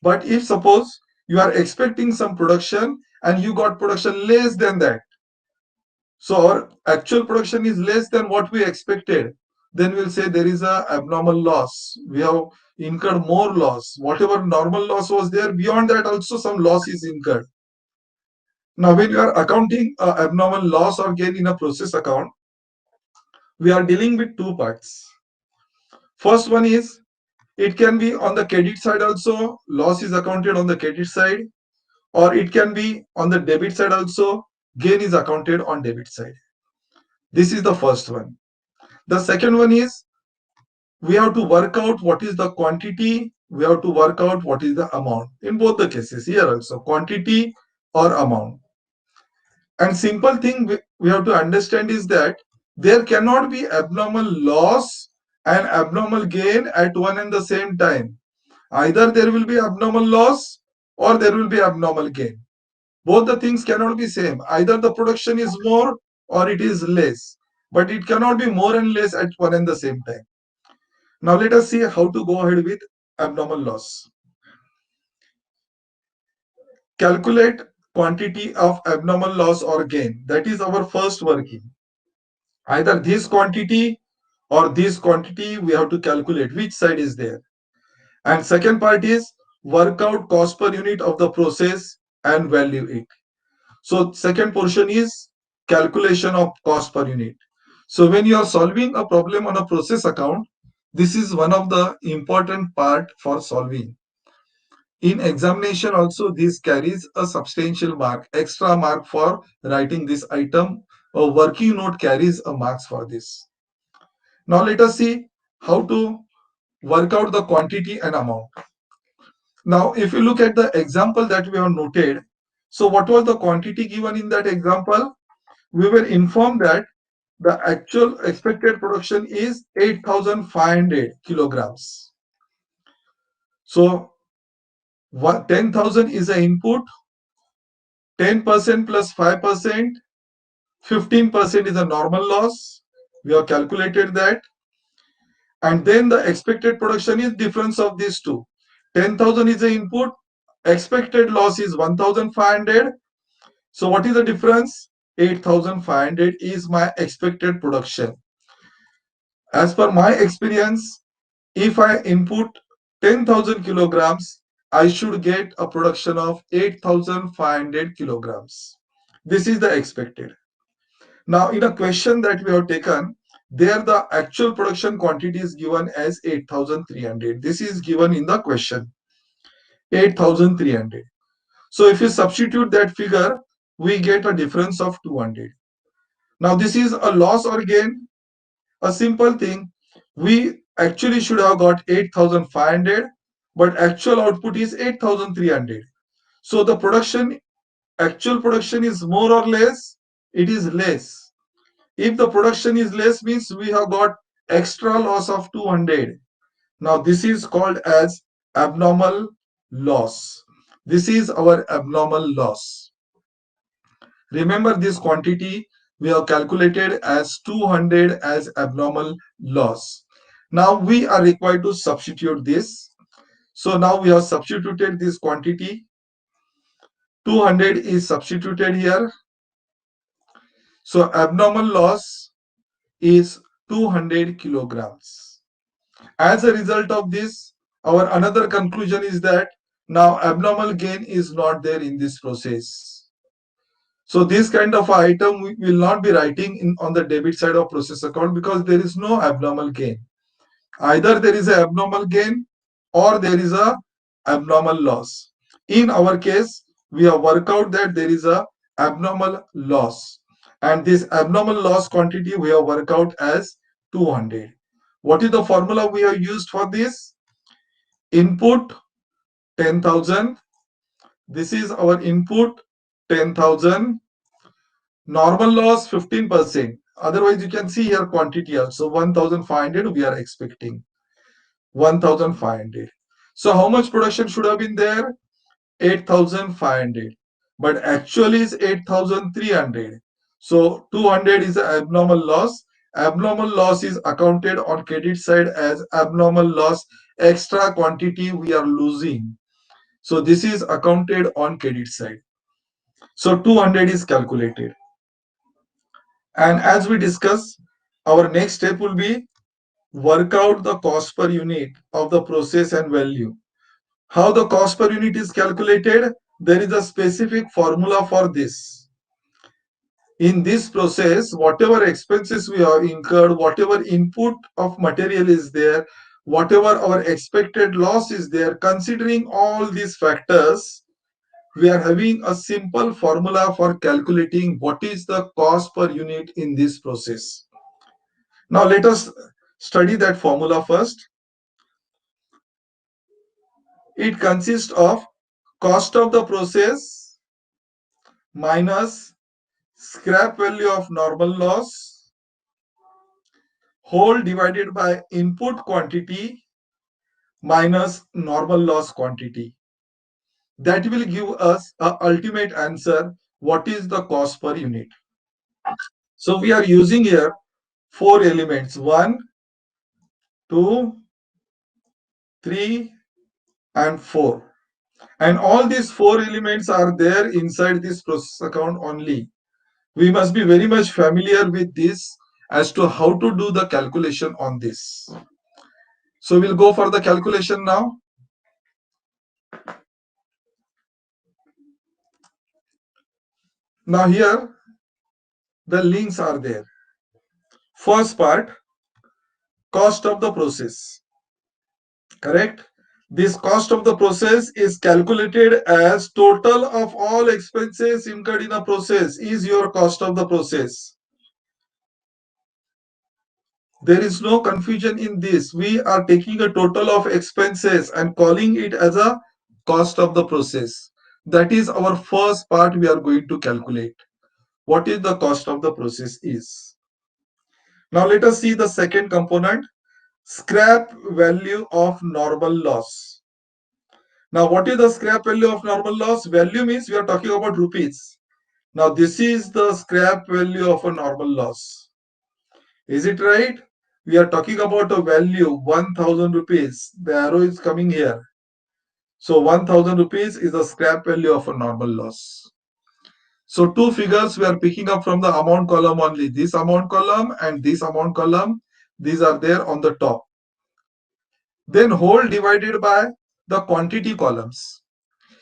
But if suppose you are expecting some production and you got production less than that, so our actual production is less than what we expected, then we'll say there is a abnormal loss. We have incurred more loss. Whatever normal loss was there, beyond that also some loss is incurred. Now when you are accounting abnormal loss or gain in a process account, we are dealing with two parts. First one is, it can be on the credit side also, loss is accounted on the credit side, or it can be on the debit side also, gain is accounted on debit side. This is the first one. The second one is, we have to work out what is the quantity, we have to work out what is the amount. In both the cases, here also, quantity or amount. And simple thing we have to understand is that there cannot be abnormal loss and abnormal gain at one and the same time. Either there will be abnormal loss or there will be abnormal gain. Both the things cannot be same. Either the production is more or it is less, but it cannot be more and less at one and the same time. Now let us see how to go ahead with abnormal loss. Calculate quantity of abnormal loss or gain. That is our first working. Either this quantity or this quantity we have to calculate which side is there. And second part is work out cost per unit of the process and value it. So second portion is calculation of cost per unit. So when you are solving a problem on a process account, this is one of the important part for solving. In examination also, this carries a substantial mark, extra mark for writing this item. A working note carries a marks for this. Now let us see how to work out the quantity and amount. Now, if you look at the example that we have noted, so what was the quantity given in that example? We were informed that the actual expected production is 8,500 kilograms. So 10,000 is the input, 10% plus 5%, 15% is a normal loss. We have calculated that. And then the expected production is difference of these two. 10,000 is the input, expected loss is 1,500. So what is the difference? 8,500 is my expected production. As per my experience, if I input 10,000 kilograms, I should get a production of 8,500 kilograms. This is the expected. Now, in a question that we have taken, there the actual production quantity is given as 8,300. This is given in the question, 8,300. So if you substitute that figure, we get a difference of 200. Now, this is a loss or gain. A simple thing. We actually should have got 8,500, but actual output is 8,300. So the actual production is more or less, it is less. If the production is less means we have got extra loss of 200. Now this is called as abnormal loss. This is our abnormal loss. Remember this quantity we have calculated as 200 as abnormal loss. Now we are required to substitute this. So now we have substituted this quantity. 200 is substituted here. So abnormal loss is 200 kilograms. As a result of this, our another conclusion is that now abnormal gain is not there in this process. So this kind of item we will not be writing on the debit side of process account because there is no abnormal gain. Either there is a abnormal gain or there is a abnormal loss. In our case, we have worked out that there is a abnormal loss, and this abnormal loss quantity we have worked out as 200. What is the formula we have used for this? Input 10,000. This is our input 10,000. Normal loss 15%. Otherwise, you can see here quantity also 1,500 we are expecting. 1,500. So how much production should have been there? 8,500. But actually is 8,300. So 200 is the abnormal loss. Abnormal loss is accounted on credit side as abnormal loss, extra quantity we are losing. So this is accounted on credit side. So 200 is calculated. And as we discuss, our next step will be work out the cost per unit of the process and value. How the cost per unit is calculated? There is a specific formula for this. In this process, whatever expenses we have incurred, whatever input of material is there, whatever our expected loss is there, considering all these factors, we are having a simple formula for calculating what is the cost per unit in this process. Now let us study that formula first. It consists of cost of the process minus scrap value of normal loss whole divided by input quantity minus normal loss quantity. That will give us a ultimate answer, what is the cost per unit. So we are using here four elements, 1, 2, 3 and 4. And all these four elements are there inside this process account only. We must be very much familiar with this as to how to do the calculation on this. So we'll go for the calculation now. Now here the links are there. First part, cost of the process, correct? This cost of the process is calculated as total of all expenses incurred in a process is your cost of the process. There is no confusion in this. We are taking a total of expenses and calling it as a cost of the process. That is our first part we are going to calculate. What is the cost of the process is. Now let us see the second component, scrap value of normal loss. Now what is the scrap value of normal loss? Value means we are talking about rupees. Now this is the scrap value of a normal loss. Is it right? We are talking about a value 1000 rupees. The arrow is coming here. So 1000 rupees is the scrap value of a normal loss. So two figures we are picking up from the amount column only. This amount column and this amount column. These are there on the top. Then whole divided by the quantity columns.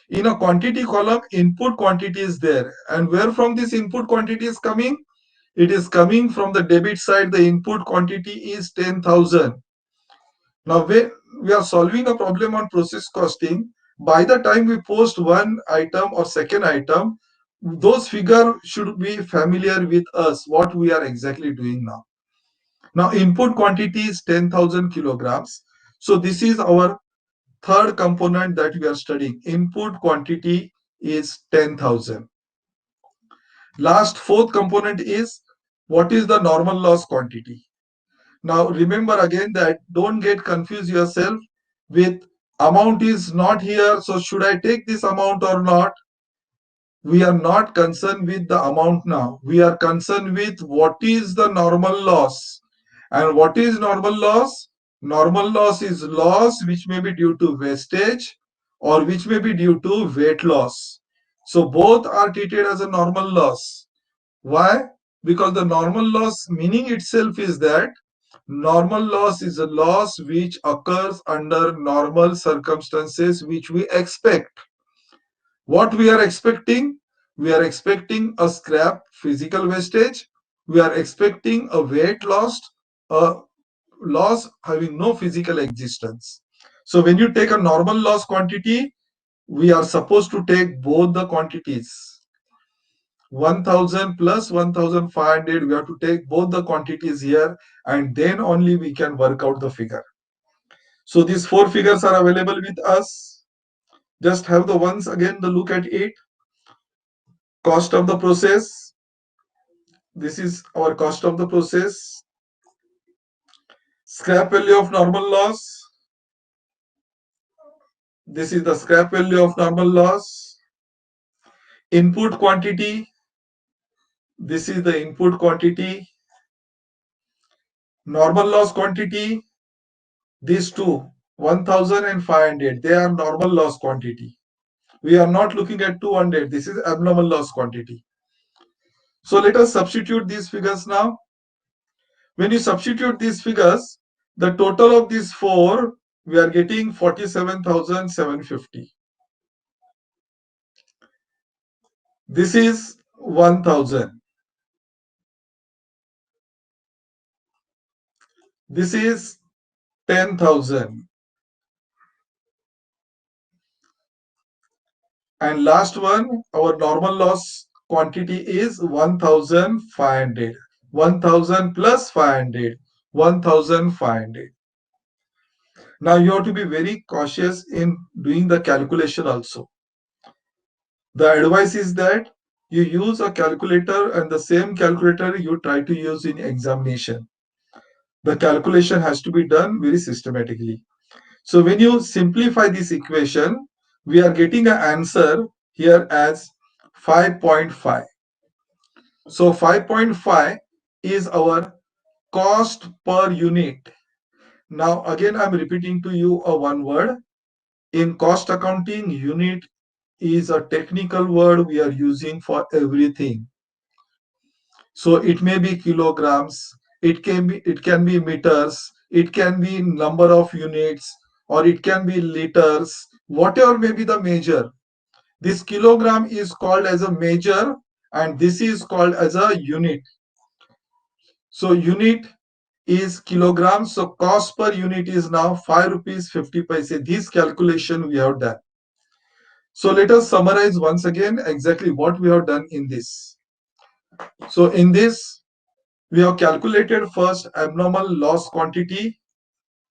In a quantity column, input quantity is there. And where from this input quantity is coming? It is coming from the debit side. The input quantity is 10,000. Now, we are solving a problem on process costing. By the time we post one item or second item, those figures should be familiar with us, what we are exactly doing now. Now, input quantity is 10,000 kilograms. So, this is our third component that we are studying. Input quantity is 10,000. Last fourth component is what is the normal loss quantity. Now remember again that don't get confused yourself with amount is not here, so should I take this amount or not? We are not concerned with the amount now. We are concerned with what is the normal loss. And what is normal loss? Normal loss is loss which may be due to wastage or which may be due to weight loss. So both are treated as a normal loss. Why? Because the normal loss meaning itself is that normal loss is a loss which occurs under normal circumstances which we expect. What we are expecting? We are expecting a scrap physical wastage. We are expecting a weight loss, a loss having no physical existence. So when you take a normal loss quantity, we are supposed to take both the quantities. 1000 plus 1500, we have to take both the quantities here and then only we can work out the figure. So these four figures are available with us. Just have the once again the look at it. Cost of the process. This is our cost of the process. Scrap value of normal loss. This is the scrap value of normal loss. Input quantity. This is the input quantity. Normal loss quantity. These two, 1000 and 500, they are normal loss quantity. We are not looking at 200. This is abnormal loss quantity. So let us substitute these figures now. When you substitute these figures, the total of these four, we are getting 47,750. This is 1000. This is 10,000. And last one, our normal loss quantity is 1500. 1000 plus 500. 1500. Now you have to be very cautious in doing the calculation also. The advice is that you use a calculator and the same calculator you try to use in examination. The calculation has to be done very systematically. So when you simplify this equation, we are getting an answer here as 5.5. So 5.5 is our cost per unit. Now again, I'm repeating to you a one word. In cost accounting, unit is a technical word we are using for everything. So it may be kilograms, it can be meters, it can be number of units, or it can be liters, whatever may be the measure. This kilogram is called as a measure and this is called as a unit. So unit is kilograms. So cost per unit is now 5 rupees 50 paise. This calculation we have done. So let us summarize once again exactly what we have done in this. So in this, we have calculated first abnormal loss quantity.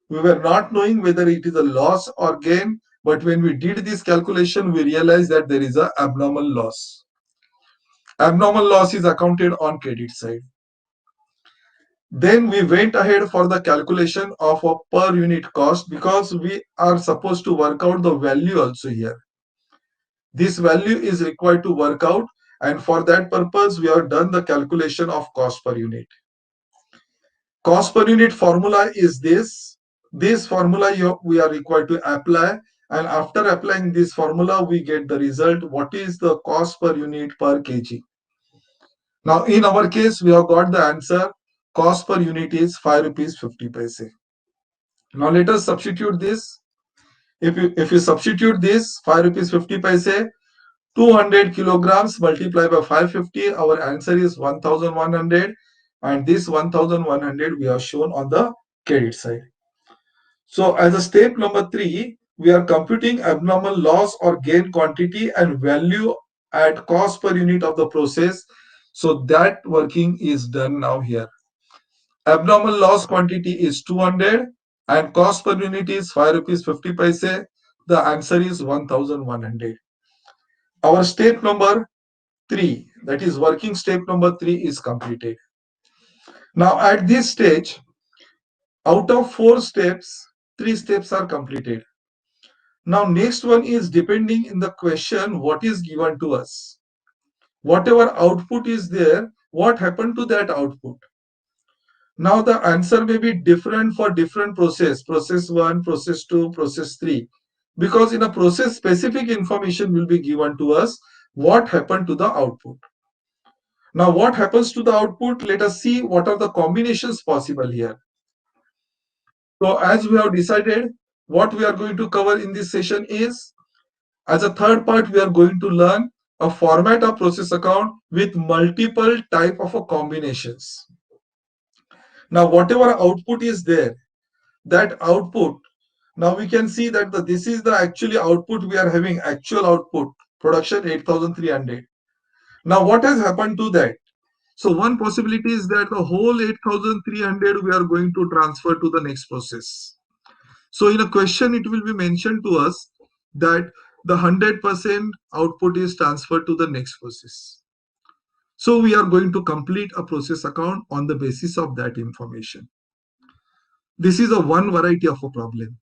We were not knowing whether it is a loss or gain, but when we did this calculation, we realized that there is a abnormal loss. Abnormal loss is accounted on credit side. Then we went ahead for the calculation of a per unit cost because we are supposed to work out the value also here. This value is required to work out, and for that purpose, we have done the calculation of cost per unit. Cost per unit formula is this. This formula we are required to apply, and after applying this formula, we get the result. What is the cost per unit per kg? Now, in our case, we have got the answer. Cost per unit is 5 rupees 50 paise. Now, let us substitute this. If you substitute this 5 rupees 50 paise, 200 kilograms multiplied by 550, our answer is 1100, and this 1100 we have shown on the credit side. So as a step number 3, we are computing abnormal loss or gain quantity and value at cost per unit of the process. So that working is done now here. Abnormal loss quantity is 200 and cost per unit is 5 rupees 50 paise. The answer is 1100. Our step number 3, that is working step number 3, is completed. Now at this stage, out of 4 steps, 3 steps are completed. Now next one is depending in the question what is given to us. Whatever output is there, what happened to that output? Now the answer may be different for different process 1, process 2, process 3, because in a process specific information will be given to us what happened to the output. Now what happens to the output? Let us see what are the combinations possible here. So as we have decided, what we are going to cover in this session is, as a third part, we are going to learn a format of process account with multiple type of combinations. Now whatever output is there, that output, now we can see that this is the actually output we are having, actual output, production 8300. Now what has happened to that? So one possibility is that the whole 8300 we are going to transfer to the next process. So in a question, it will be mentioned to us that the 100% output is transferred to the next process. So we are going to complete a process account on the basis of that information. This is a one variety of a problem.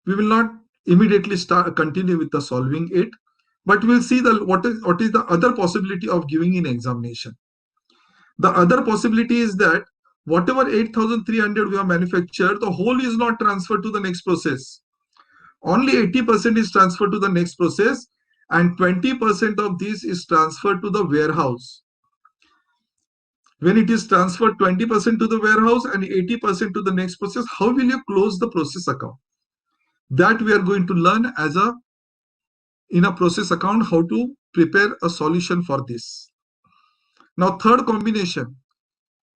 We will not immediately continue with the solving it, but we'll see what is the other possibility of giving in examination. The other possibility is that whatever 8300 we have manufactured, the whole is not transferred to the next process. Only 80% is transferred to the next process and 20% of this is transferred to the warehouse. When it is transferred 20% to the warehouse and 80% to the next process, how will you close the process account? That we are going to learn in a process account, how to prepare a solution for this. Now third combination,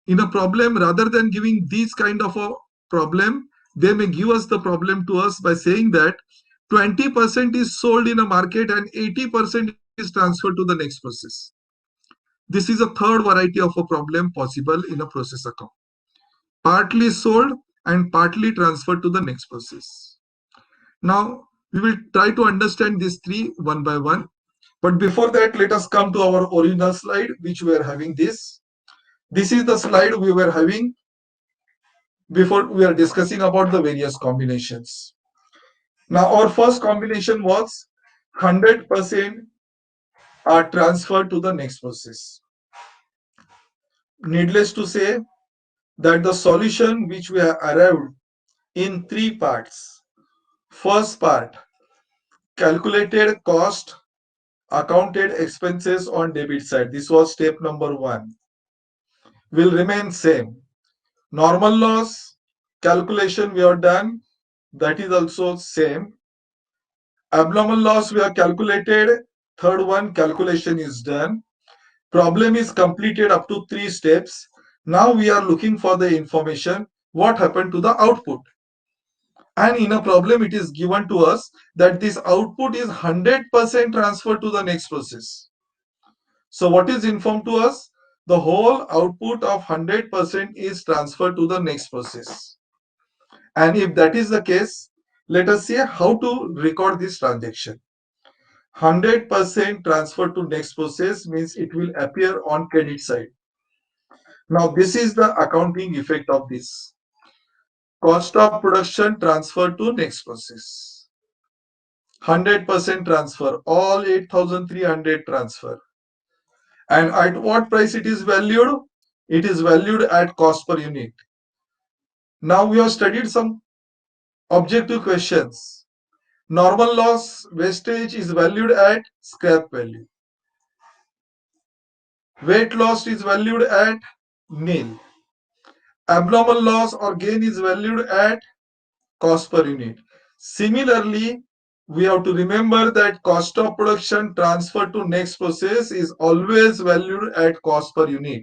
in a problem, rather than giving this kind of a problem, they may give us the problem to us by saying that 20% is sold in a market and 80% is transferred to the next process. This is a third variety of a problem possible in a process account. Partly sold and partly transferred to the next process. Now, we will try to understand these three one by one. But before that, let us come to our original slide, which we are having this. This is the slide we were having before we are discussing about the various combinations. Now, our first combination was 100% are transferred to the next process. Needless to say that the solution which we have arrived in three parts. First part, calculated cost, accounted expenses on debit side. This was step number 1. Will remain same. Normal loss calculation we have done, that is also same. Abnormal loss we have calculated, third one calculation is done. Problem is completed up to 3 steps. Now we are looking for the information what happened to the output. And in a problem it is given to us that this output is 100% transferred to the next process. So what is informed to us? The whole output of 100% is transferred to the next process. And if that is the case, let us see how to record this transaction. 100% transfer to next process means it will appear on credit side. Now this is the accounting effect of this. Cost of production transfer to next process. 100% transfer, all 8,300 transfer. And at what price it is valued? It is valued at cost per unit. Now we have studied some objective questions. Normal loss wastage is valued at scrap value. Weight loss is valued at nil. Abnormal loss or gain is valued at cost per unit. Similarly, we have to remember that cost of production transferred to next process is always valued at cost per unit.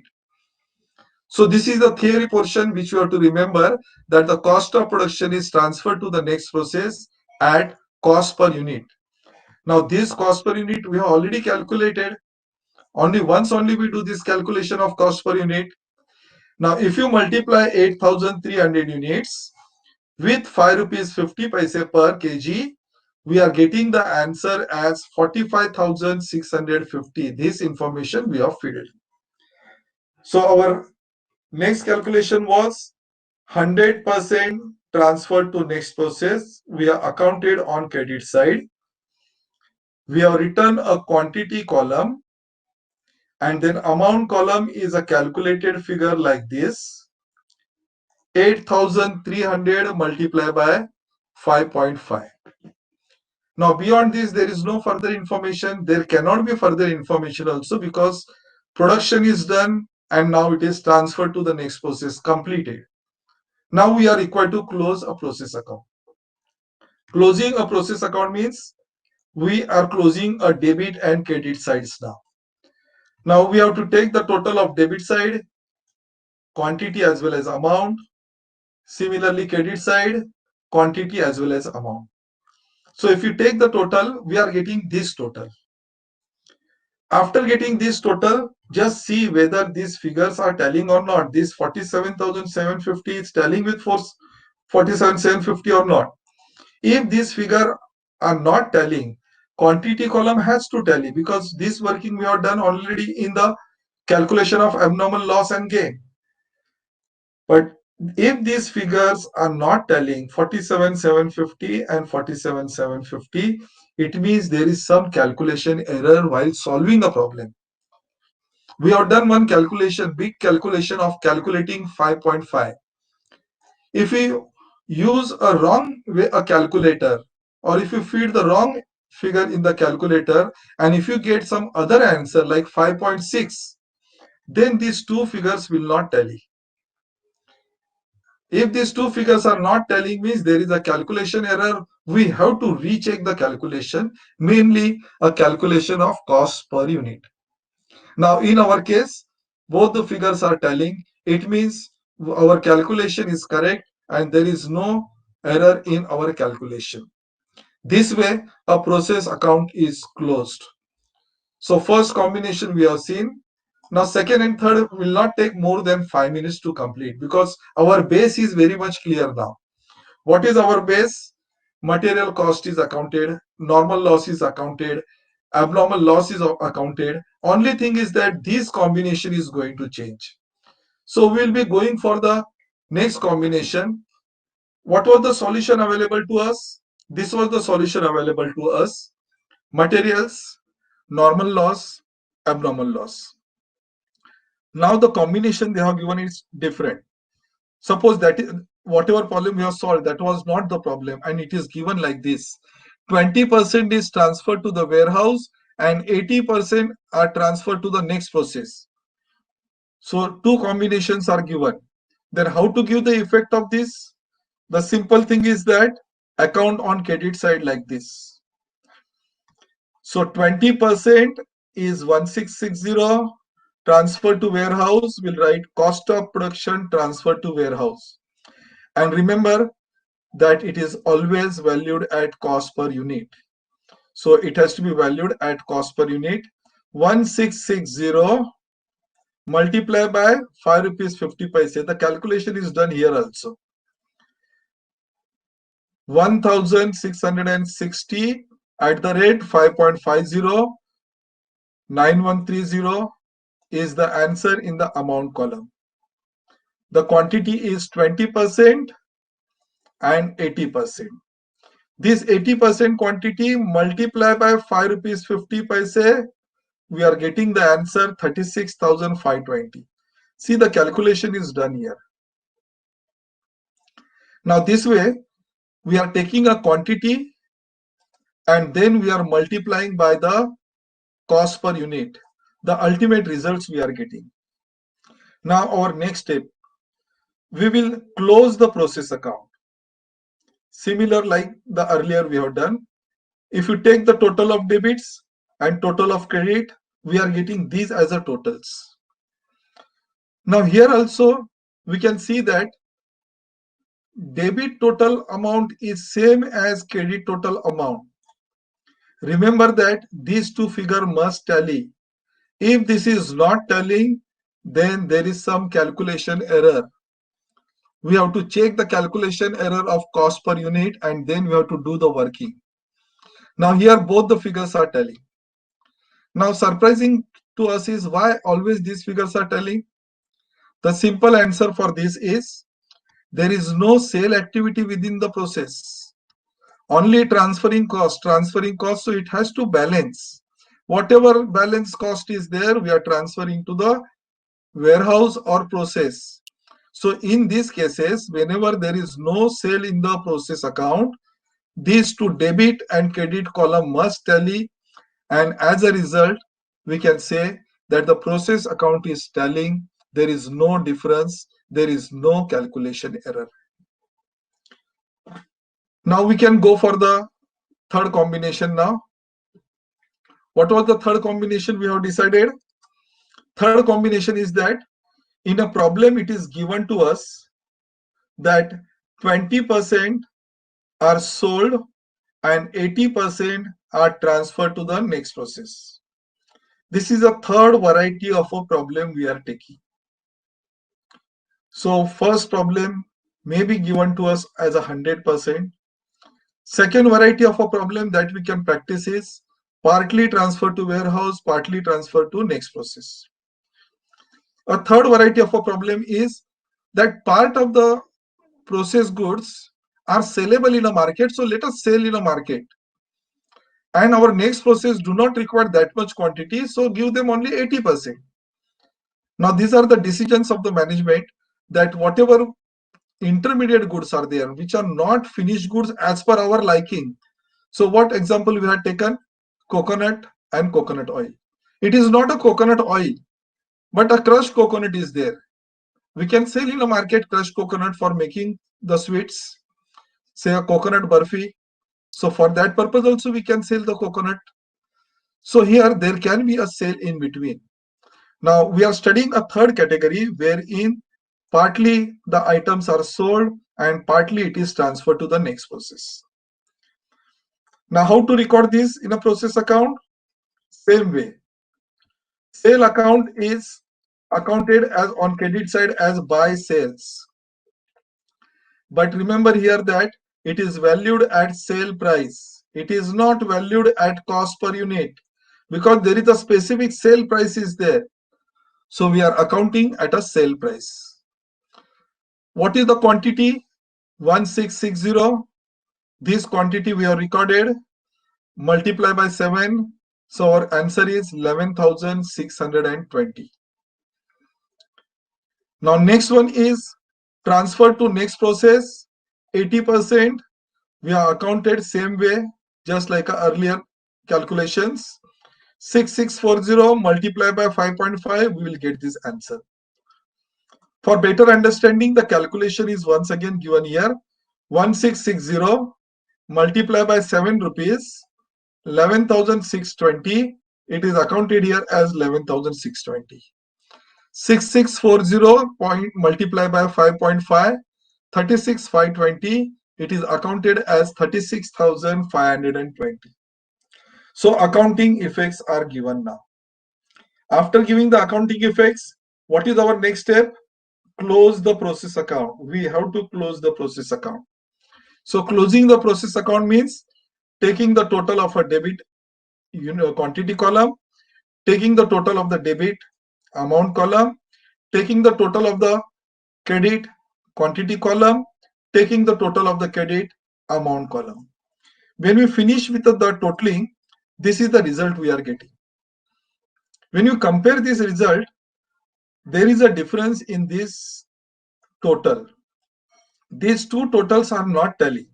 So this is the theory portion which you have to remember, that the cost of production is transferred to the next process at cost per unit. Now this cost per unit we have already calculated. Only once only we do this calculation of cost per unit. Now if you multiply 8,300 units with 5 rupees 50 paise per kg, we are getting the answer as 45,650. This information we have filled. So our next calculation was 100% transferred to next process. We are accounted on credit side. We have written a quantity column, and then amount column is a calculated figure like this. 8,300 multiplied by 5.5. Now beyond this there is no further information. There cannot be further information also, because production is done and now it is transferred to the next process, completed. Now we are required to close a process account. Closing a process account means we are closing a debit and credit sides now. Now we have to take the total of debit side, quantity as well as amount. Similarly, credit side, quantity as well as amount. So if you take the total, we are getting this total. After getting this total, just see whether these figures are tallying or not. This 47,750 is tallying with 47,750 or not. If these figures are not tallying, quantity column has to tally, because this working we have done already in the calculation of abnormal loss and gain. But if these figures are not telling 47,750 and 47,750, it means there is some calculation error while solving a problem. We have done one calculation, big calculation of calculating 5.5. If we use a wrong way a calculator, or if you feed the wrong figure in the calculator, and if you get some other answer like 5.6, then these two figures will not tally. If these two figures are not telling, means there is a calculation error. We have to recheck the calculation, mainly a calculation of cost per unit. Now in our case, both the figures are telling. It means our calculation is correct and there is no error in our calculation. This way, a process account is closed. So first combination we have seen. Now second and third will not take more than 5 minutes to complete, because our base is very much clear now. What is our base? Material cost is accounted, normal loss is accounted, abnormal loss is accounted. Only thing is that this combination is going to change. So we'll be going for the Next combination. What was the solution available to us? This was the solution available to us. Materials, normal loss, abnormal loss. Now the combination they have given is different. Suppose that whatever problem we have solved, that was not the problem, and it is given like this. 20% is transferred to the warehouse and 80% are transferred to the next process. So two combinations are given. Then how to give the effect of this? The simple thing is that account on credit side like this. So 20% is 1660, transfer to warehouse, we'll write cost of production transfer to warehouse. And remember that it is always valued at cost per unit. So it has to be valued at cost per unit. 1660 multiply by 5 rupees 50 paise. The calculation is done here also. 1660 at the rate 5.50 9130 is the answer in the amount column. The quantity is 20% and 80%. This 80% quantity multiply by 5 rupees 50 paise, we are getting the answer 36,520. See, the calculation is done here. Now this way we are taking a quantity and then we are multiplying by the cost per unit. The ultimate results we are getting. Now our next step, we will close the process account. Similar like the earlier we have done. If you take the total of debits and total of credit, we are getting these as a totals. Now here also we can see that debit total amount is same as credit total amount. Remember that these two figures must tally. If this is not tallying, then there is some calculation error. We have to check the calculation error of cost per unit and then we have to do the working. Now here both the figures are tallying. Now surprising to us is why always these figures are tallying. The simple answer for this is there is no sale activity within the process. Only transferring cost, so it has to balance. Whatever balance cost is there, we are transferring to the warehouse or process. So in these cases, whenever there is no sale in the process account, these two debit and credit column must tally, and as a result, we can say that the process account is tallying. There is no difference. There is no calculation error. Now we can go for the third combination now. What was the third combination we have decided? Third combination is that in a problem it is given to us that 20% are sold and 80% are transferred to the next process. This is a third variety of a problem we are taking. So first problem may be given to us as 100%. Second variety of a problem that we can practice is partly transfer to warehouse, partly transfer to next process. A third variety of a problem is that part of the processed goods are sellable in a market, so let us sell in a market. And our next process do not require that much quantity, so give them only 80%. Now these are the decisions of the management that whatever intermediate goods are there, which are not finished goods as per our liking. So what example we had taken? Coconut and coconut oil. It is not a coconut oil, but a crushed coconut is there. We can sell in a market crushed coconut for making the sweets, say a coconut burfi. So for that purpose also we can sell the coconut. So here there can be a sale in between. Now we are studying a third category wherein partly the items are sold and partly it is transferred to the next process. Now how to record this in a process account? Same way. Sale account is accounted as on credit side as buy sales. But remember here that it is valued at sale price. It is not valued at cost per unit because there is a specific sale price is there. So we are accounting at a sale price. What is the quantity? 1660. This quantity we have recorded. Multiply by 7. So our answer is 11,620. Now next one is transfer to next process. 80% we have accounted same way, just like earlier calculations. 6640 multiplied by 5.5, we will get this answer. For better understanding, the calculation is once again given here. 1660 multiplied by 7 rupees, 11,620. It is accounted here as 11,620. 6640 multiplied by 5.5, 36,520. It is accounted as 36,520. So accounting effects are given now. After giving the accounting effects, what is our next step? Close the process account. We have to close the process account. So closing the process account means taking the total of a debit quantity column, taking the total of the debit amount column, taking the total of the credit quantity column, taking the total of the credit amount column. When we finish with the totaling, this is the result we are getting. When you compare this result, there is a difference in this total. These two totals are not tallying.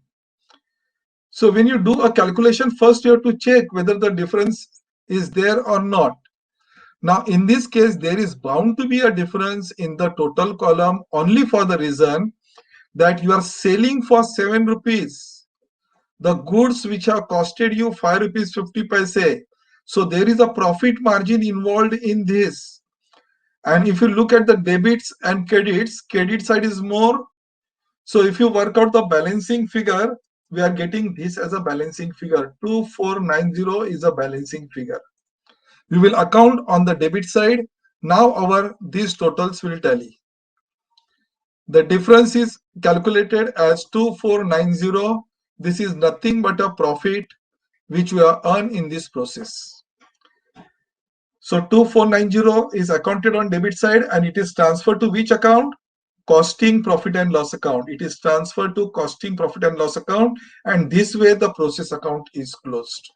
So when you do a calculation, first you have to check whether the difference is there or not. Now in this case, there is bound to be a difference in the total column only for the reason that you are selling for 7 rupees the goods which have costed you 5 rupees 50 paise. So there is a profit margin involved in this. And if you look at the debits and credits, credit side is more. So if you work out the balancing figure, we are getting this as a balancing figure. 2490 is a balancing figure. We will account on the debit side. Now these totals will tally. The difference is calculated as 2490. This is nothing but a profit which we have earned in this process. So 2490 is accounted on debit side and it is transferred to which account? Costing profit and loss account. It is transferred to costing profit and loss account, and this way the process account is closed.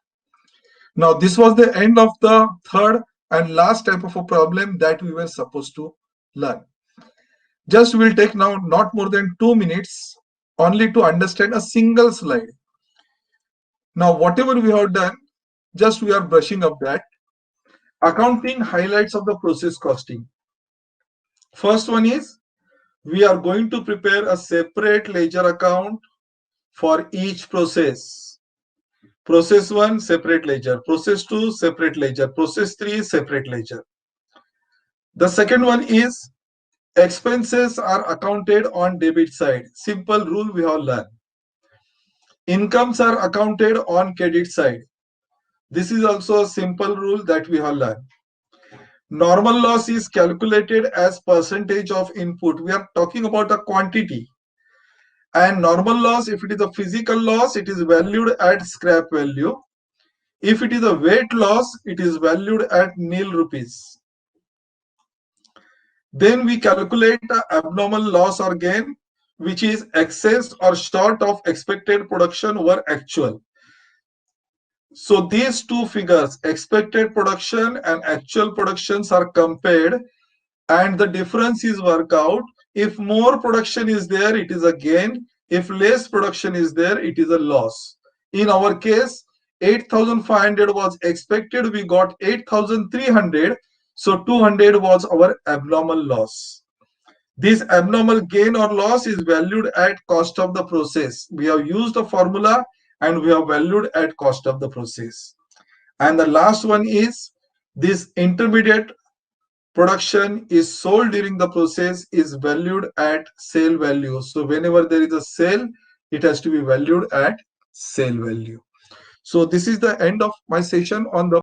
Now this was the end of the third and last type of a problem that we were supposed to learn. Just we'll take now not more than 2 minutes only to understand a single slide. Now whatever we have done, just we are brushing up that. Accounting highlights of the process costing. First one is we are going to prepare a separate ledger account for each process. Process 1, separate ledger. Process 2, separate ledger. Process 3, separate ledger. The second one is expenses are accounted on debit side. Simple rule we have learned. Incomes are accounted on credit side. This is also a simple rule that we have learned. Normal loss is calculated as percentage of input. We are talking about a quantity. And normal loss, if it is a physical loss, it is valued at scrap value. If it is a weight loss, it is valued at nil rupees. Then we calculate the abnormal loss or gain, which is excess or short of expected production over actual. So these two figures, expected production and actual productions, are compared and the difference is worked out. If more production is there, it is a gain. If less production is there, it is a loss. In our case, 8,500 was expected, we got 8,300, so 200 was our abnormal loss. This abnormal gain or loss is valued at cost of the process. We have used a formula and we have valued at cost of the process. And the last one is this intermediate production is sold during the process is valued at sale value. So whenever there is a sale, it has to be valued at sale value. So this is the end of my session on the